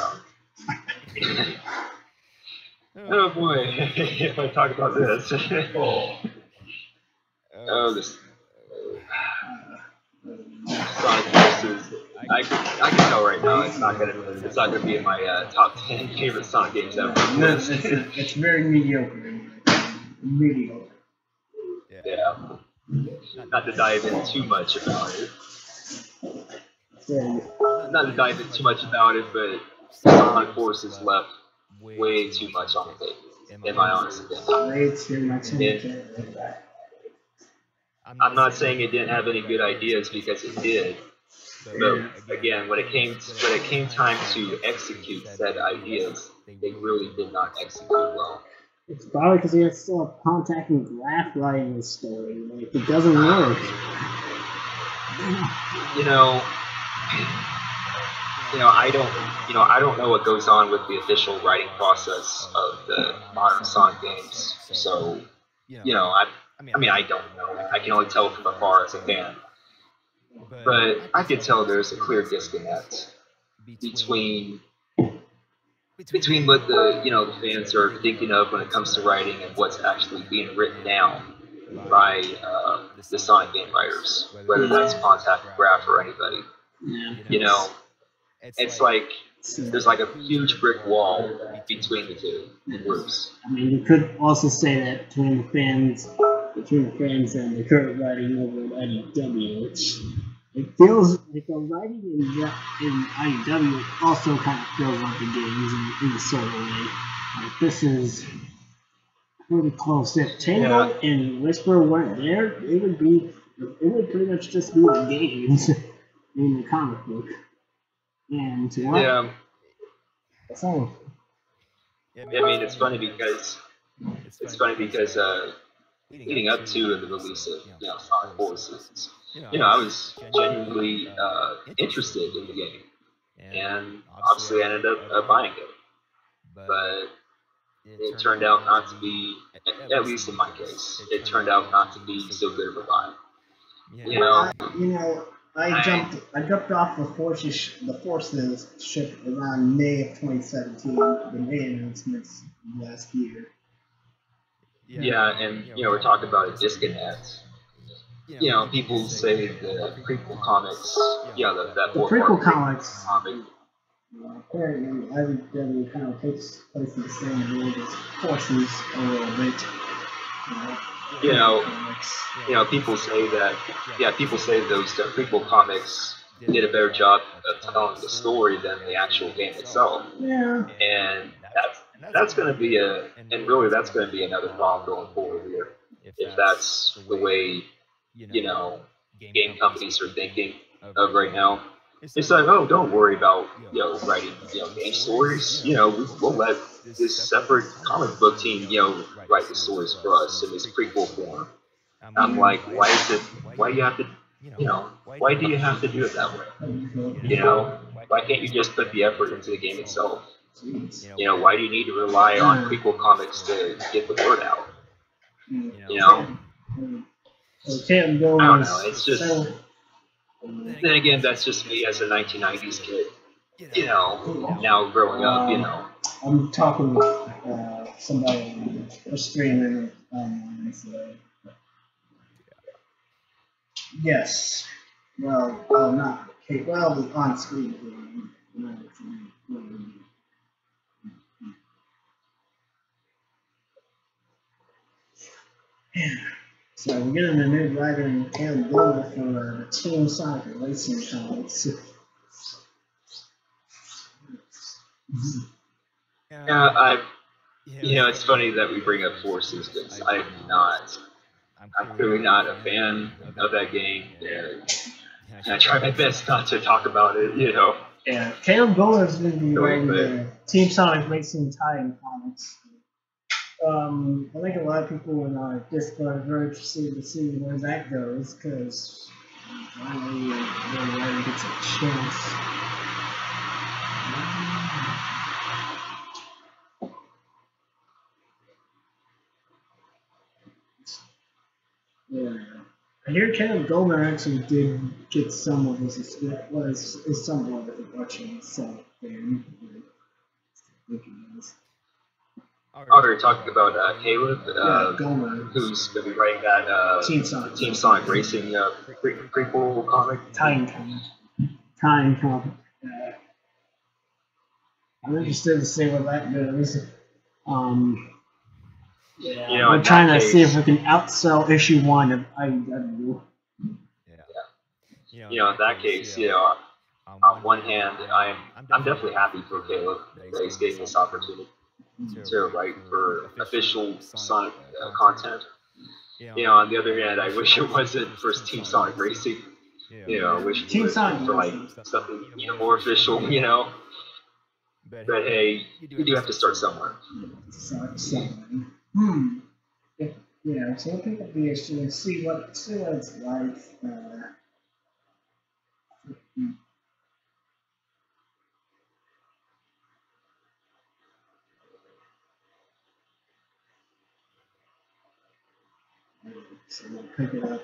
Oh boy, if I talk about this. Oh, this Sonic Forces. I can tell right now it's not gonna be in my top 10 favorite Sonic games ever. No, it's very mediocre. Mediocre. Yeah. Not to dive in too much about it. Yeah. Not to dive in too much about it, but Sonic Forces left way too much on the table, in my honest opinion. Way too much on the table. I'm not saying it didn't have any good ideas, because it did. But again, when it came time to execute said ideas, they really did not execute well. It's probably because he has still contacting graph writing the story. Like, it doesn't work. I don't know what goes on with the official writing process of the modern Sonic games. So, I don't know. I can only tell from afar as a fan. But I could tell there's a clear disconnect between what the fans are thinking of when it comes to writing and what's actually being written down by the Sonic game writers, whether that's Contact, Graph, or anybody. It's like there's like a huge brick wall between the two groups. I mean, you could also say that between the fans and the current writing over at IDW, it feels like the writing in IDW also kind of feels like the games in a sort of way. Like, this is pretty close. If Tango and Whisper weren't there, it would pretty much just be the games in the comic book. And it's funny because leading up to the release of Sonic Forces, I was genuinely interested in the game, and obviously I ended up buying it. But it turned out not to be, at least in my case, it turned out not to be so good of a buy. I jumped off the Forces ship around May of 2017, the May announcements last year. Yeah, and we're talking about a disconnect. People say the prequel comics, the prequel comics. Apparently, IDW kind of takes place in the same world as Forces a little bit. People say that. Yeah, people say those prequel comics did a better job of telling the story than the actual game itself. Yeah. And that's going to be that's going to be another problem going forward here. If that's the way game companies are thinking of right now. It's like, oh, don't worry about writing game stories. We'll let this separate comic book team write the stories for us in this prequel form. I'm like, why do you have to do it that way? Why can't you just put the effort into the game itself? Why do you need to rely on prequel comics to get the word out? I don't know. It's just. Then again, that's just me as a 1990s kid. Now growing up, I'm talking with somebody on a streamer online, so. Yes. Well, not okay. Well, the on-screen thing. So we're getting a new writer in Caleb Gold for the Team Sonic Racing comics. It's funny that we bring up Forces because I'm clearly not a fan of that game, and I try my best not to talk about it, Yeah, Caleb Gold is going to be writing the Team Sonic Racing tie-in comics. I think a lot of people in our Discord are very interested to see where that goes, because finally the writer gets a chance. Yeah. I hear Caleb Goldman actually did get some of his is somewhat of a watching Sonic fan. Oh, you're talking about Caleb, who's going to be writing that Team Sonic Racing prequel comic. Time comic. I'm interested to see where that goes. Yeah, we're trying to see if we can outsell issue 1 of IDW. In that case, on one hand, I'm definitely happy for Caleb that he's getting this opportunity to write for official Sonic content. On the other hand, I wish it wasn't for Team Sonic Racing. I wish it was for like something more official. But hey, you do have to start somewhere. Yeah, so we'll pick up the issue and see what it's like. So we'll pick it up.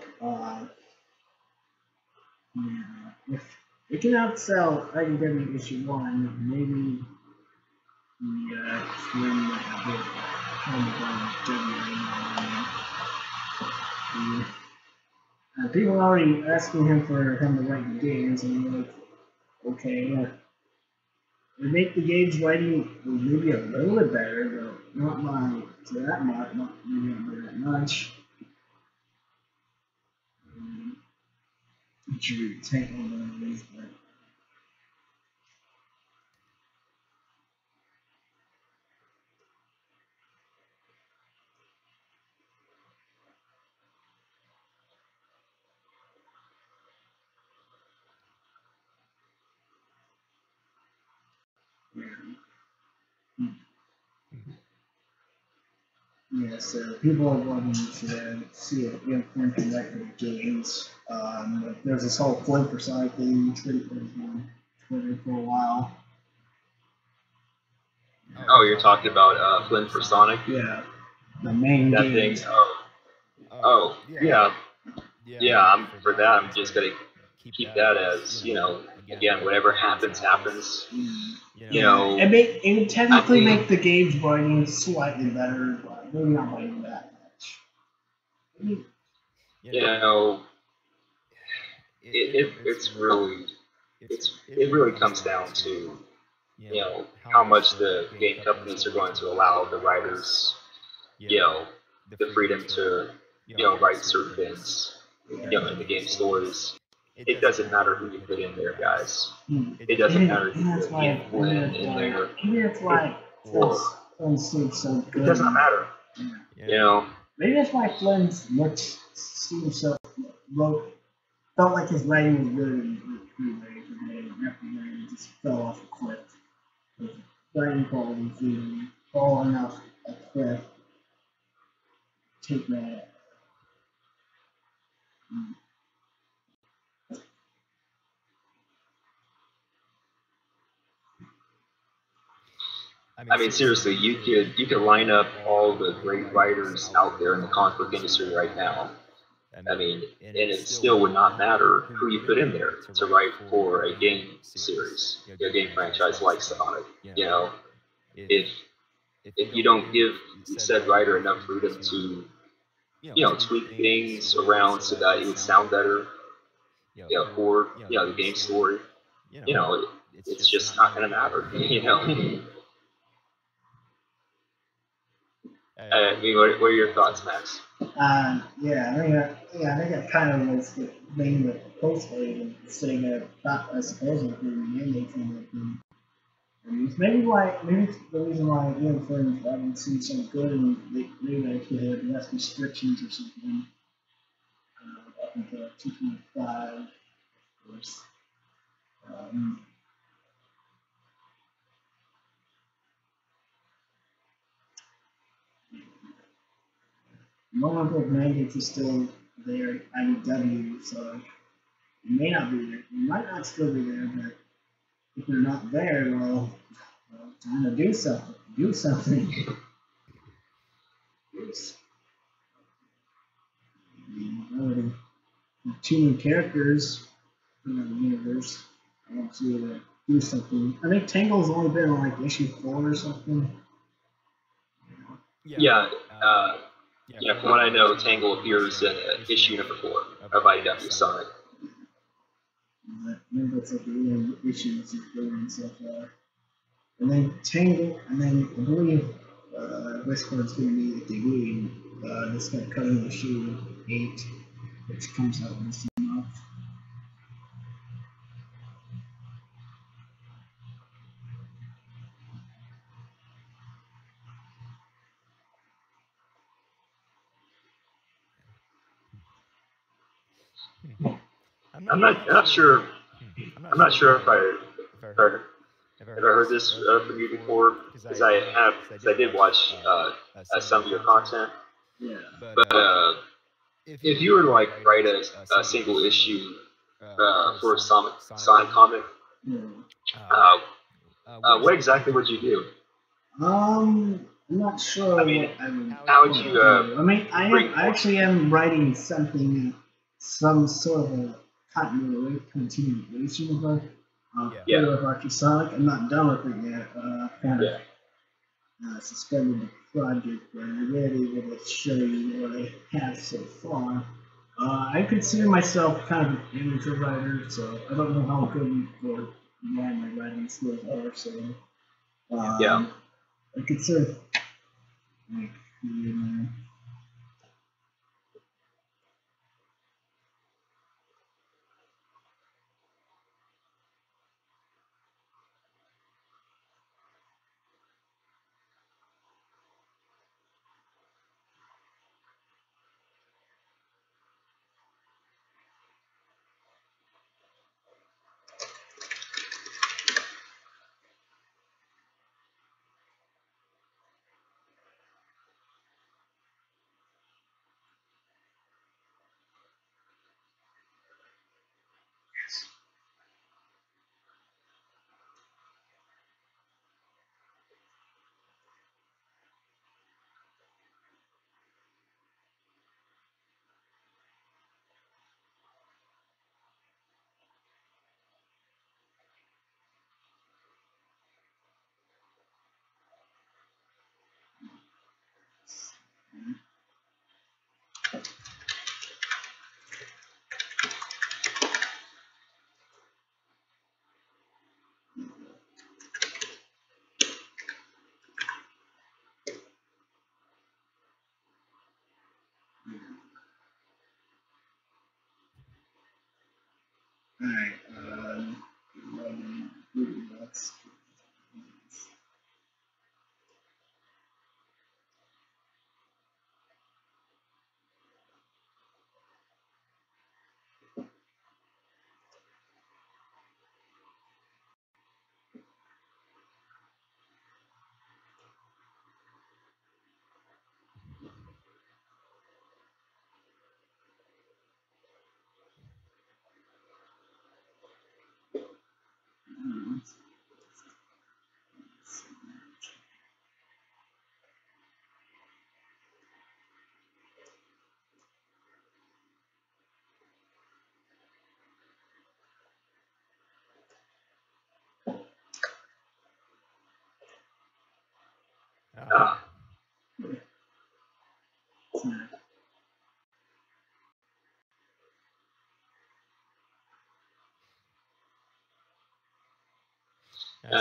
If we can outsell IDW issue 1, maybe the Flynn might have it people are already asking him for him to write the games, and we're like, okay, we make the games writing maybe a little bit better, but not by that much, maybe not by that much. Should take one of these, but yeah, so people are wanting to see if Flynn can write for the games. There's this whole Flynn for Sonic thing Twitter for a while. Oh, you're talking about Flynn for Sonic? Yeah, the main that game. Thing. Oh, yeah. Yeah, for that, I'm just gonna keep that as again, whatever happens, happens. It would technically make the games writing slightly better, but maybe not writing that much. It really comes down to how much the game companies are going to allow the writers the freedom to write certain things in the game stories. It doesn't matter who you put in there, guys. It doesn't matter if you put Flynn in there. Maybe that's why Flynn seems so good. It does not matter. Maybe that's why Flynn seems so felt like his writing was really he just fell off a cliff. His writing quality falling off a cliff. Take that. I mean, seriously, you could line up all the great writers out there in the comic book industry right now. I mean, and it still would not matter who you put in there to write for a game series, a game franchise like Sonic. If you don't give said writer enough freedom to, tweak things around so that it would sound better, for the game story, it's just not going to matter. I mean, what are your thoughts, Max? I think that kind of was the thing with Postwave saying that I suppose it would mandate from maybe the reason why Flynn's writing seems so good and maybe they could have less restrictions or something up until 2.5, of course. One of those mandates is still there at IDW, so it may not be there. It might not still be there, but if they're not there, well time to do something. Do something. Already 2 new characters in the universe. I want to do something. I think Tangle's only been on like issue 4 or something. Yeah. From what I know, Tangle appears in issue number 4 of IDW Sonic. Maybe that's like the issues he's doing so far. And then Tangle, and then I believe Westward's going to be at the Green. This got cut in issue 8, which comes out this month. I'm not sure. I'm not sure if I heard this from you before, because I did watch some of your content. Yeah. But if you were to like write a single issue for a Sonic comic, what exactly would you do? I'm not sure. I mean, how would you? I mean, I actually am writing something, some sort of a continuation of of Archie Sonic. I'm not done with it yet. Kind of suspended the project, but I'm ready to show you what I have so far. I consider myself kind of an amateur writer, so I don't know how good or bad my writing skills are. So I consider like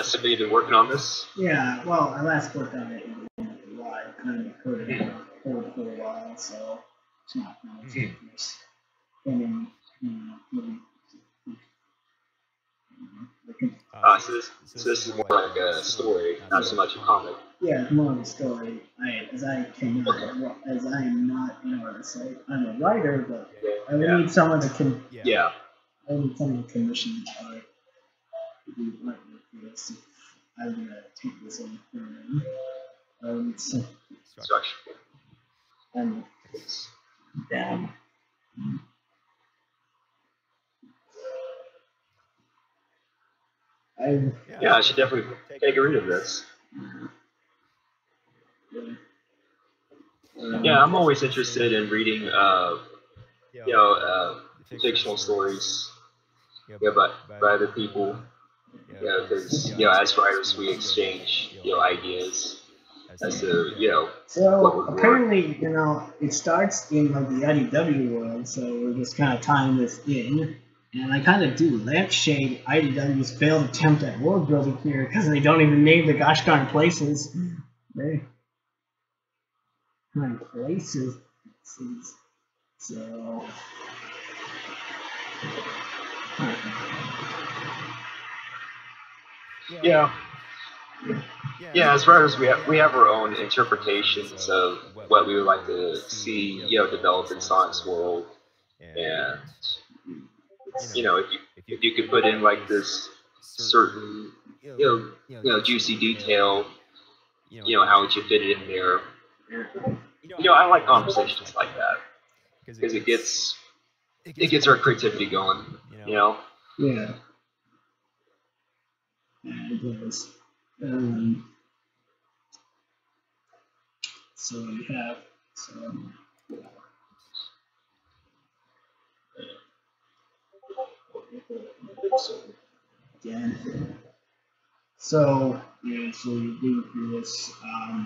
So you've been working on this? Yeah, well, I last worked on it in July. Kind of put it on hold for a while, so it's not really serious. So this is more like a story, not so much a comic. Yeah, it's more of a story. As I am not an artist, I'm a writer, but I would need someone that can. Yeah. I would need someone to commission art to do artwork for this. If I'm gonna take this on for me. Structure. And down. I should definitely take a read of this. Yeah, I'm always interested in reading, fictional stories, by other people. Because as writers we exchange, ideas as to, you know, so what would apparently, work. you know, it starts in like the IDW world, so we're just kind of tying this in. And I kind of do lampshade IDW's failed attempt at world building here because they don't even name the gosh darn places. They kind of places. So. Yeah. Yeah, as far as we have our own interpretations of what we would like to see, you know, develop in Sonic's world, and you know, if you could put in like this certain, juicy detail, you know, how would you fit it in there? You know, I like conversations like that because it gets our creativity going, you know. Yeah. It does. So you have again. So yeah, so you're reading through this.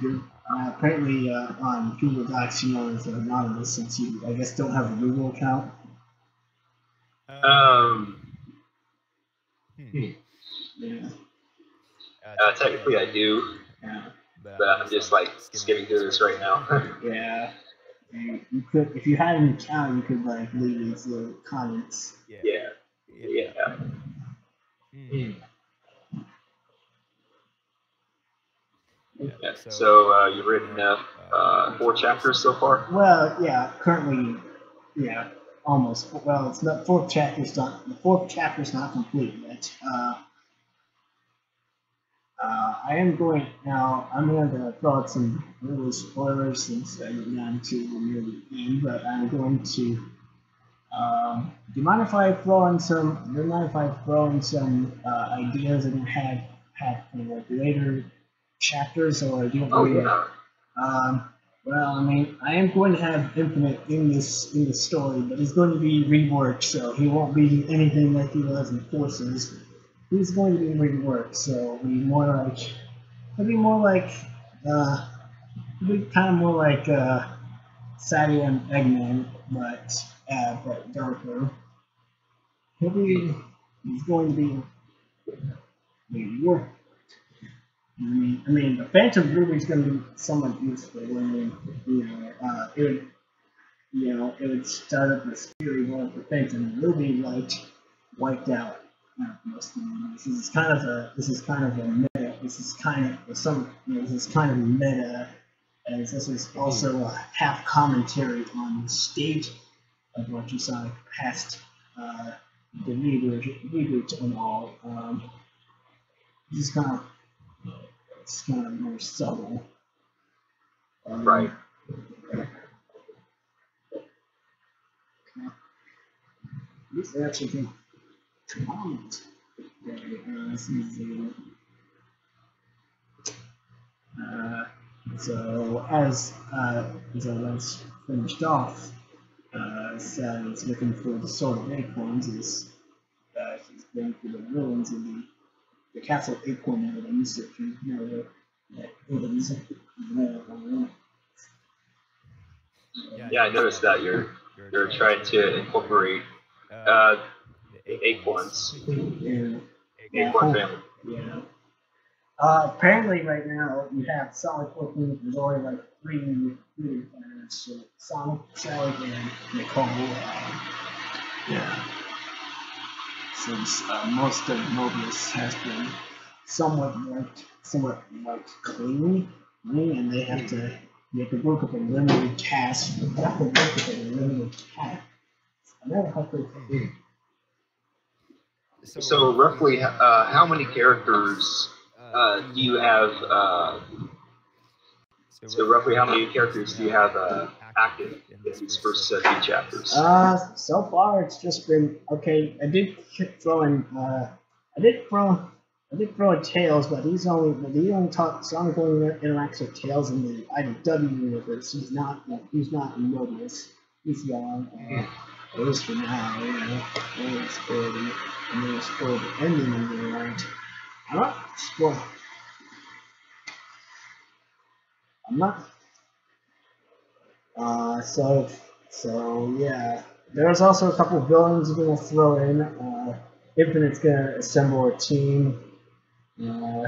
You're apparently on Google Docs, you know, as anonymous since you, I guess, don't have a Google account. Yeah. Technically, I do. Yeah. But I'm just like skimming through this right now. Yeah. You could, if you had an account, you could like leave these little comments. Yeah. Yeah. So you've written 4 chapters so far? Well, yeah. Currently, yeah, almost. Well, it's not. Fourth chapter's not. The fourth chapter's not complete yet. I am going now. I'm going to throw out some little spoilers since I get down to near the end, but I'm going to. Do you mind if I throw in some? Do you mind if I throw in some ideas that I had for like later chapters, or do you want me to? Well, I mean, I am going to have Infinite in the story, but it's going to be reworked, so he won't be anything like he was in Forces. He's going to be reworked, so it'll be more like, kind of more like Sadie and Eggman, but darker. He's going to be reworked. I mean, the Phantom Ruby is going to be somewhat useful. I mean, it would start up this theory where the Phantom Ruby light wiped out most of them. This is kind of a meta. This is kind of meta, as this is also a half commentary on the state of what you saw past the reboot and all. This is kind of more subtle. Right. This actually can comment. So as I was finished off, Sally's looking for the sword of acorns. She's going through the ruins of the castle acorn evidence. If you know the evidence. Yeah, I noticed that you're trying to incorporate the acorns. Acorn family. Yeah. Apparently, right now we have Sonic working. There's only like three planners: so Sonic, Sally, and Nicole. Yeah. Since most of Mobius has been somewhat wiped clean, and they have to work with a limited cast. They have to work with a limited cast. So roughly, how many characters do you have? So roughly, how many characters do you have active in these first 2 chapters? So far it's just been okay. I did throw in Tails, but he only talks. Sonic only interacts with Tails in the IDW universe. He's not in Mobius. He's young. At least for now, only spoiled the ending of the right. I'm not spoiled. I'm not. So yeah. There's also a couple of villains we're gonna throw in. Infinite's gonna assemble a team.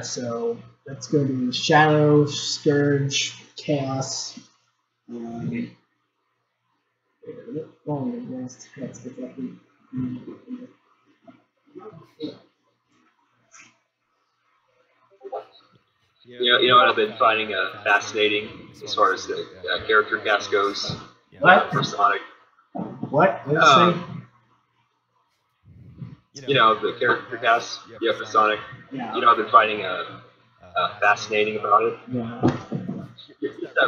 So that's gonna be Shadow, Scourge, Chaos. Let's get that. You know what I've been finding fascinating as far as the character cast goes. What? For Sonic. What? You know, the character cast for Sonic. Yeah. You know, I've been finding fascinating about it. Yeah.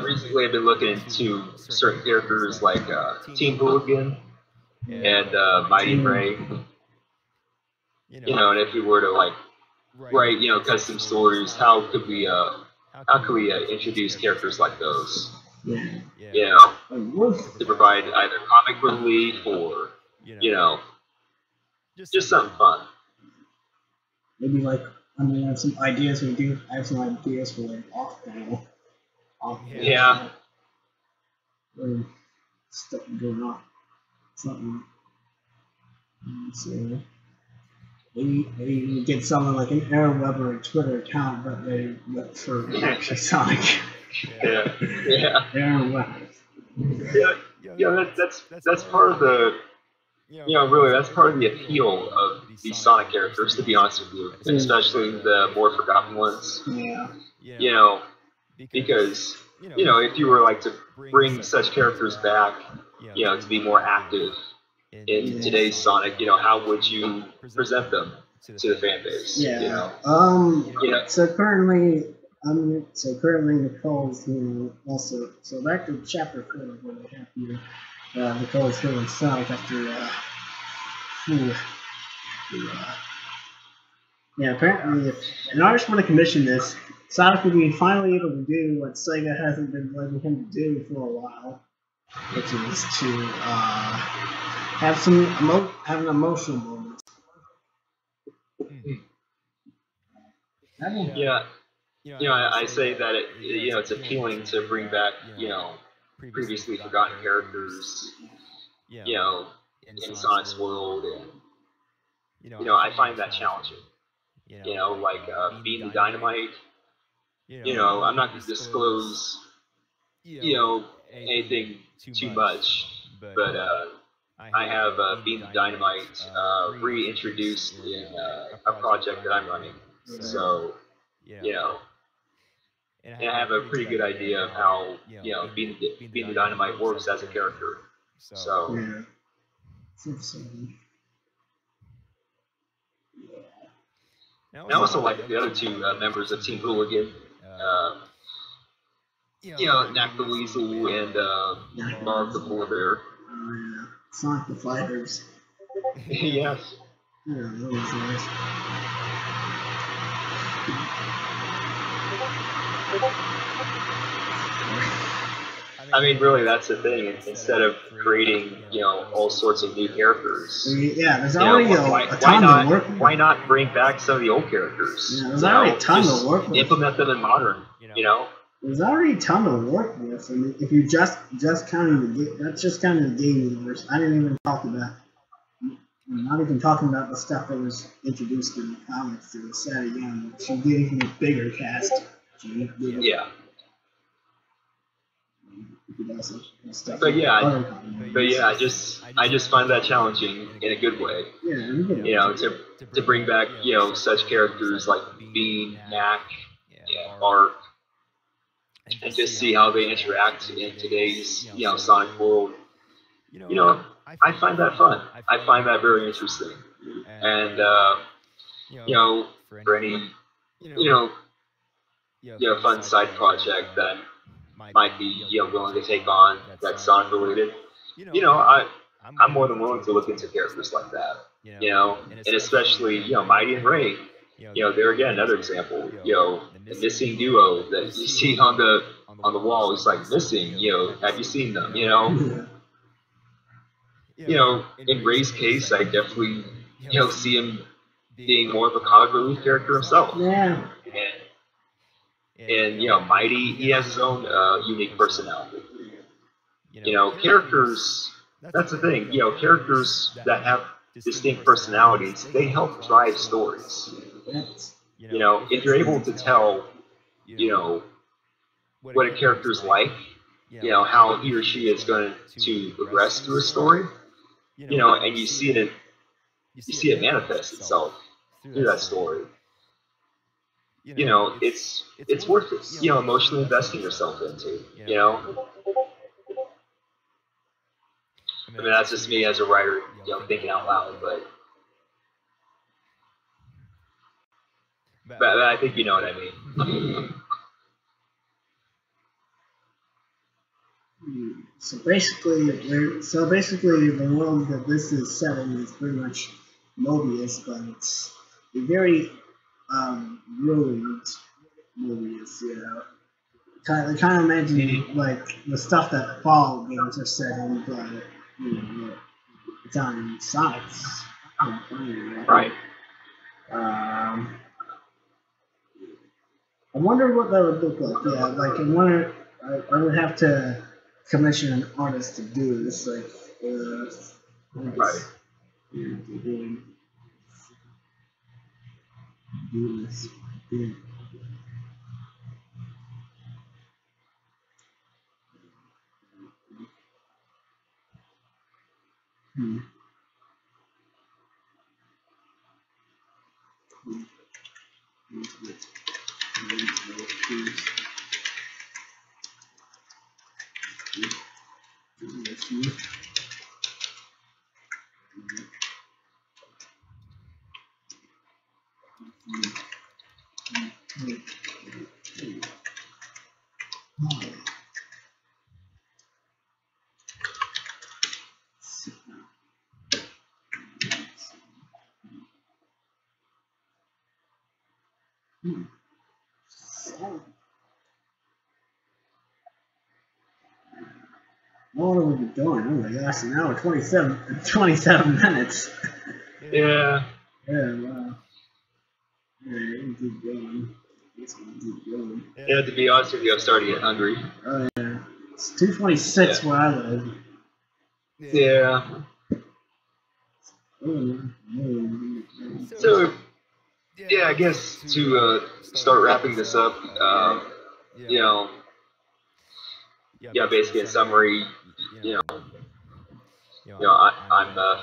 Recently, I've been looking into certain characters like Team Hooligan and Mighty Ray. You know, and if we were to like write, you know, custom stories, how could we introduce characters like those? Yeah. You know, to provide either comic relief or, you know, just something fun. Maybe like, I mean, I have some ideas. I have some ideas for like off-panel. Yeah. Stuff going on. Something. So maybe get someone like an Aaron Weber Twitter account, but for actually Sonic. Yeah. Aaron Weber. Yeah. That's part of the. You know, really, that's part of the appeal of these Sonic characters, to be honest with you, and especially the more forgotten ones. Yeah. You know, because, you know, if you were like to bring such characters back, you know, to be more active in today's Sonic, you know, how would you present them to the fan base? Yeah. You know? So currently Nicole's, you know, also. So back to chapter 4, where they have here. Nicole's feeling Sonic after, yeah, apparently, if an artist want to commission this, Sonic will be finally able to do what Sega hasn't been letting him do for a while, which is to have an emotional moment. Yeah. You know, I say that you know, it's appealing to bring back, you know, previously forgotten characters, you know, in Sonic's world, and you know, I find that challenging. You know, like Beam the Dynamite. You know, I'm not going to disclose, you know, anything too much, but I have Beam the Dynamite reintroduced in a project that I'm running. So, you know. And I have a pretty good idea of how, you know, Beam the Dynamite works as a character. So. Yeah. And I also like the other two members of Team Hooligan. You know, Knack the Weasel and Marv the Polar Bear. Yeah. Sonic the Fighters. Yes. Yeah, that was nice. I mean, really, that's the thing. Instead of creating, you know, all sorts of new characters. Yeah, there's already a ton to work with. Why not bring back some of the old characters? Yeah, there's already a ton to work with. Implement them in modern, you know? There's already a ton to work with. I mean, if you just counting the game, that's just counting the game universe. I didn't even talk about. I'm not even talking about the stuff that was introduced in the comics to the set again. She did even a bigger cast. Yeah. But yeah, I just find that challenging in a good way. Yeah, you know, to bring back, you know, such characters like Bean, Knack, Art, and just see how they interact in today's, you know, Sonic world. You know, I find that fun. I find that very interesting. And you know, for any, you know, fun side project that might be, you know, willing to take on that's Sonic related, you know, I'm more than willing to look into characters like that, you know, and especially, you know, Mighty and Ray, you know, they're again another example, you know, the missing duo that you see on the wall is like missing, you know, have you seen them, you know? You know, in Ray's case, I definitely, you know, see him being more of a comic relief character himself. Yeah. And Mighty, he has his own unique personality. Characters. That's the thing. Characters that have distinct personalities, they help drive stories. If you're able to tell, what a character's like, how he or she is going to progress through a story, and you see it manifest itself through that story. It's worth it, emotionally investing yourself into, I mean, that's just me as a writer, thinking out loud, but I think you know what I mean. So basically, the world that this is set in is pretty much Mobius, but it's a very ruined Mobius. Kind of imagine like the stuff that Fallout games are set in, but it's on Sonic's. Right. I wonder what that would look like. Yeah, like I would have to commission an artist to do this, right. Do this. I wonder what we're doing. Oh my gosh, an hour 27 minutes. Yeah. Yeah, wow. Yeah, we keep going. Yeah, to be honest with you, I'm starting to get hungry. Oh yeah. It's 2:26 where I live. Yeah. So, yeah, I guess to start wrapping this up, basically in summary, I'm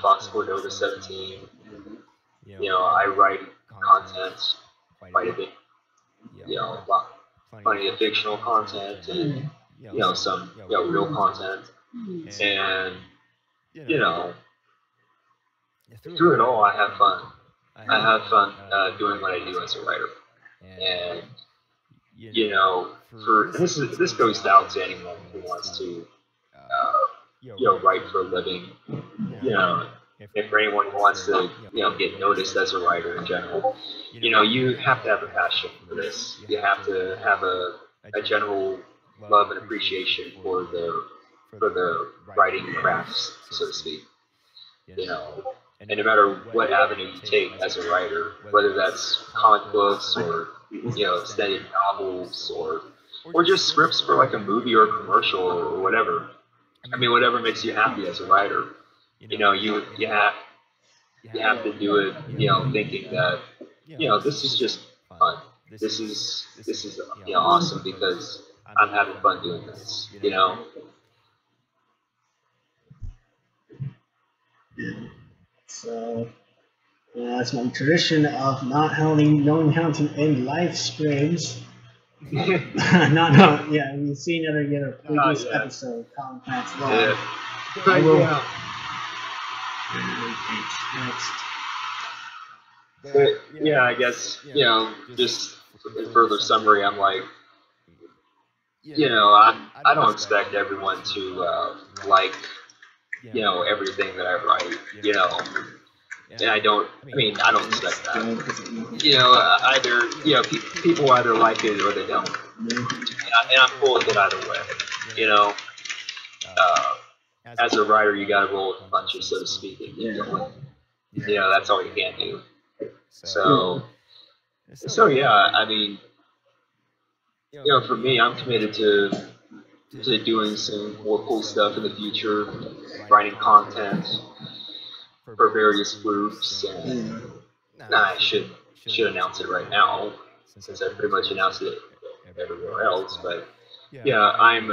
FoxCordova17. I write content quite a bit. Plenty of fictional content and some real content, and through it all, I have fun. I have fun doing what I do as a writer, and this goes down to anyone who wants to write for a living. If for anyone who wants to get noticed as a writer in general, you have to have a passion for this. You have to have a general love and appreciation for the writing crafts, so to speak. And no matter what avenue you take as a writer, whether that's comic books or extended novels or just scripts for like a movie or a commercial or whatever. I mean, whatever makes you happy as a writer. You have to do it, thinking that this is just fun. This is awesome because I'm having fun doing this. So that's my tradition of not knowing how to end live streams. We've seen it again in a previous episode of ComicMaxLive. But I guess just in further summary, I'm like, I don't expect everyone to like everything that I write, and I don't expect that. Either people either like it or they don't, and I'm cool with it either way. As a writer, you gotta roll with the punches, so to speak. That's all you can do. So yeah, I mean, for me, I'm committed to doing some more cool stuff in the future, writing content for various groups, and I should announce it right now since I pretty much announced it everywhere else. But yeah, I'm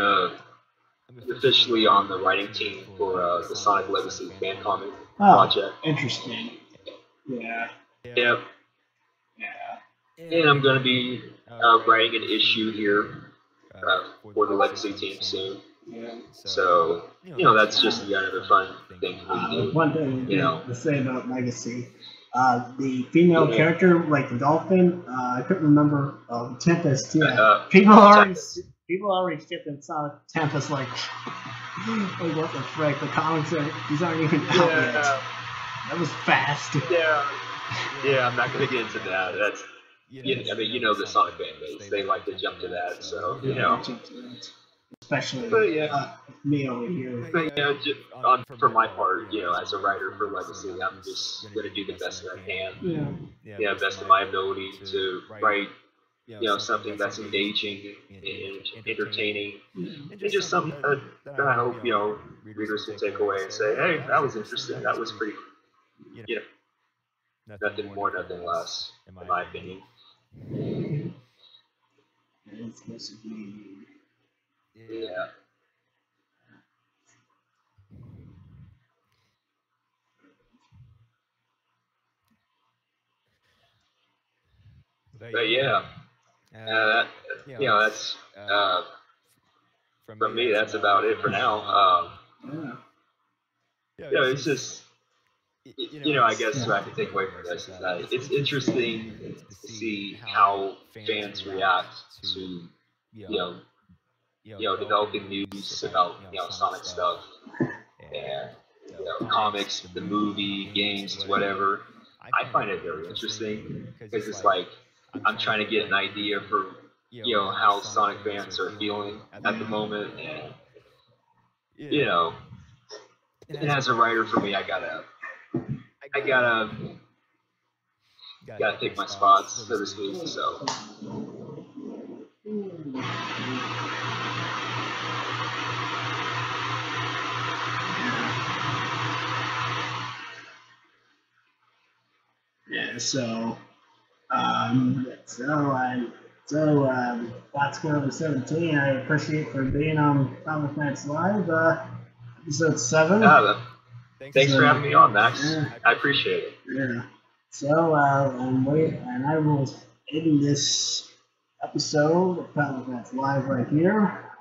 officially on the writing team for the Sonic Legacy fan comic project. Interesting. Yeah. Yep. And I'm going to be writing an issue here for the Legacy team soon. Yeah. So, that's just kind of a fun thing for me to do. One thing to say about Legacy, the female character, like the dolphin, I couldn't remember, Tempest. Yeah. People already skipping Sonic Tempest, like what the frick? The comics these aren't even out yet. That was fast. Yeah, I'm not going to get into that. That's, I mean, the Sonic fan base, they like to jump to that, so, Especially me over here. But yeah, for my part, as a writer for Legacy, I'm just going to do the best that I can. Yeah, best of my ability to write, something that's engaging and entertaining, and just something that I hope, readers will take away and say, hey, that was interesting, that was pretty, nothing more, nothing less, in my opinion. Yeah. But yeah, that's from me. That's about it for now. It's just, I guess what I can take away from this is that it's interesting to see how fans react to, developing news about, Sonic stuff and, comics, the movie, games, whatever. I find it very interesting because it's like I'm trying to get an idea for, how Sonic fans are feeling at the moment, and, and as a writer for me, I gotta pick my spots, so to speak. So. Yeah. So FoxCordova17, I appreciate for being on ComicMaxLive, episode 7. Thanks for having me on, Max. I appreciate it. Yeah. So, and I will end this episode of ComicMaxLive right here.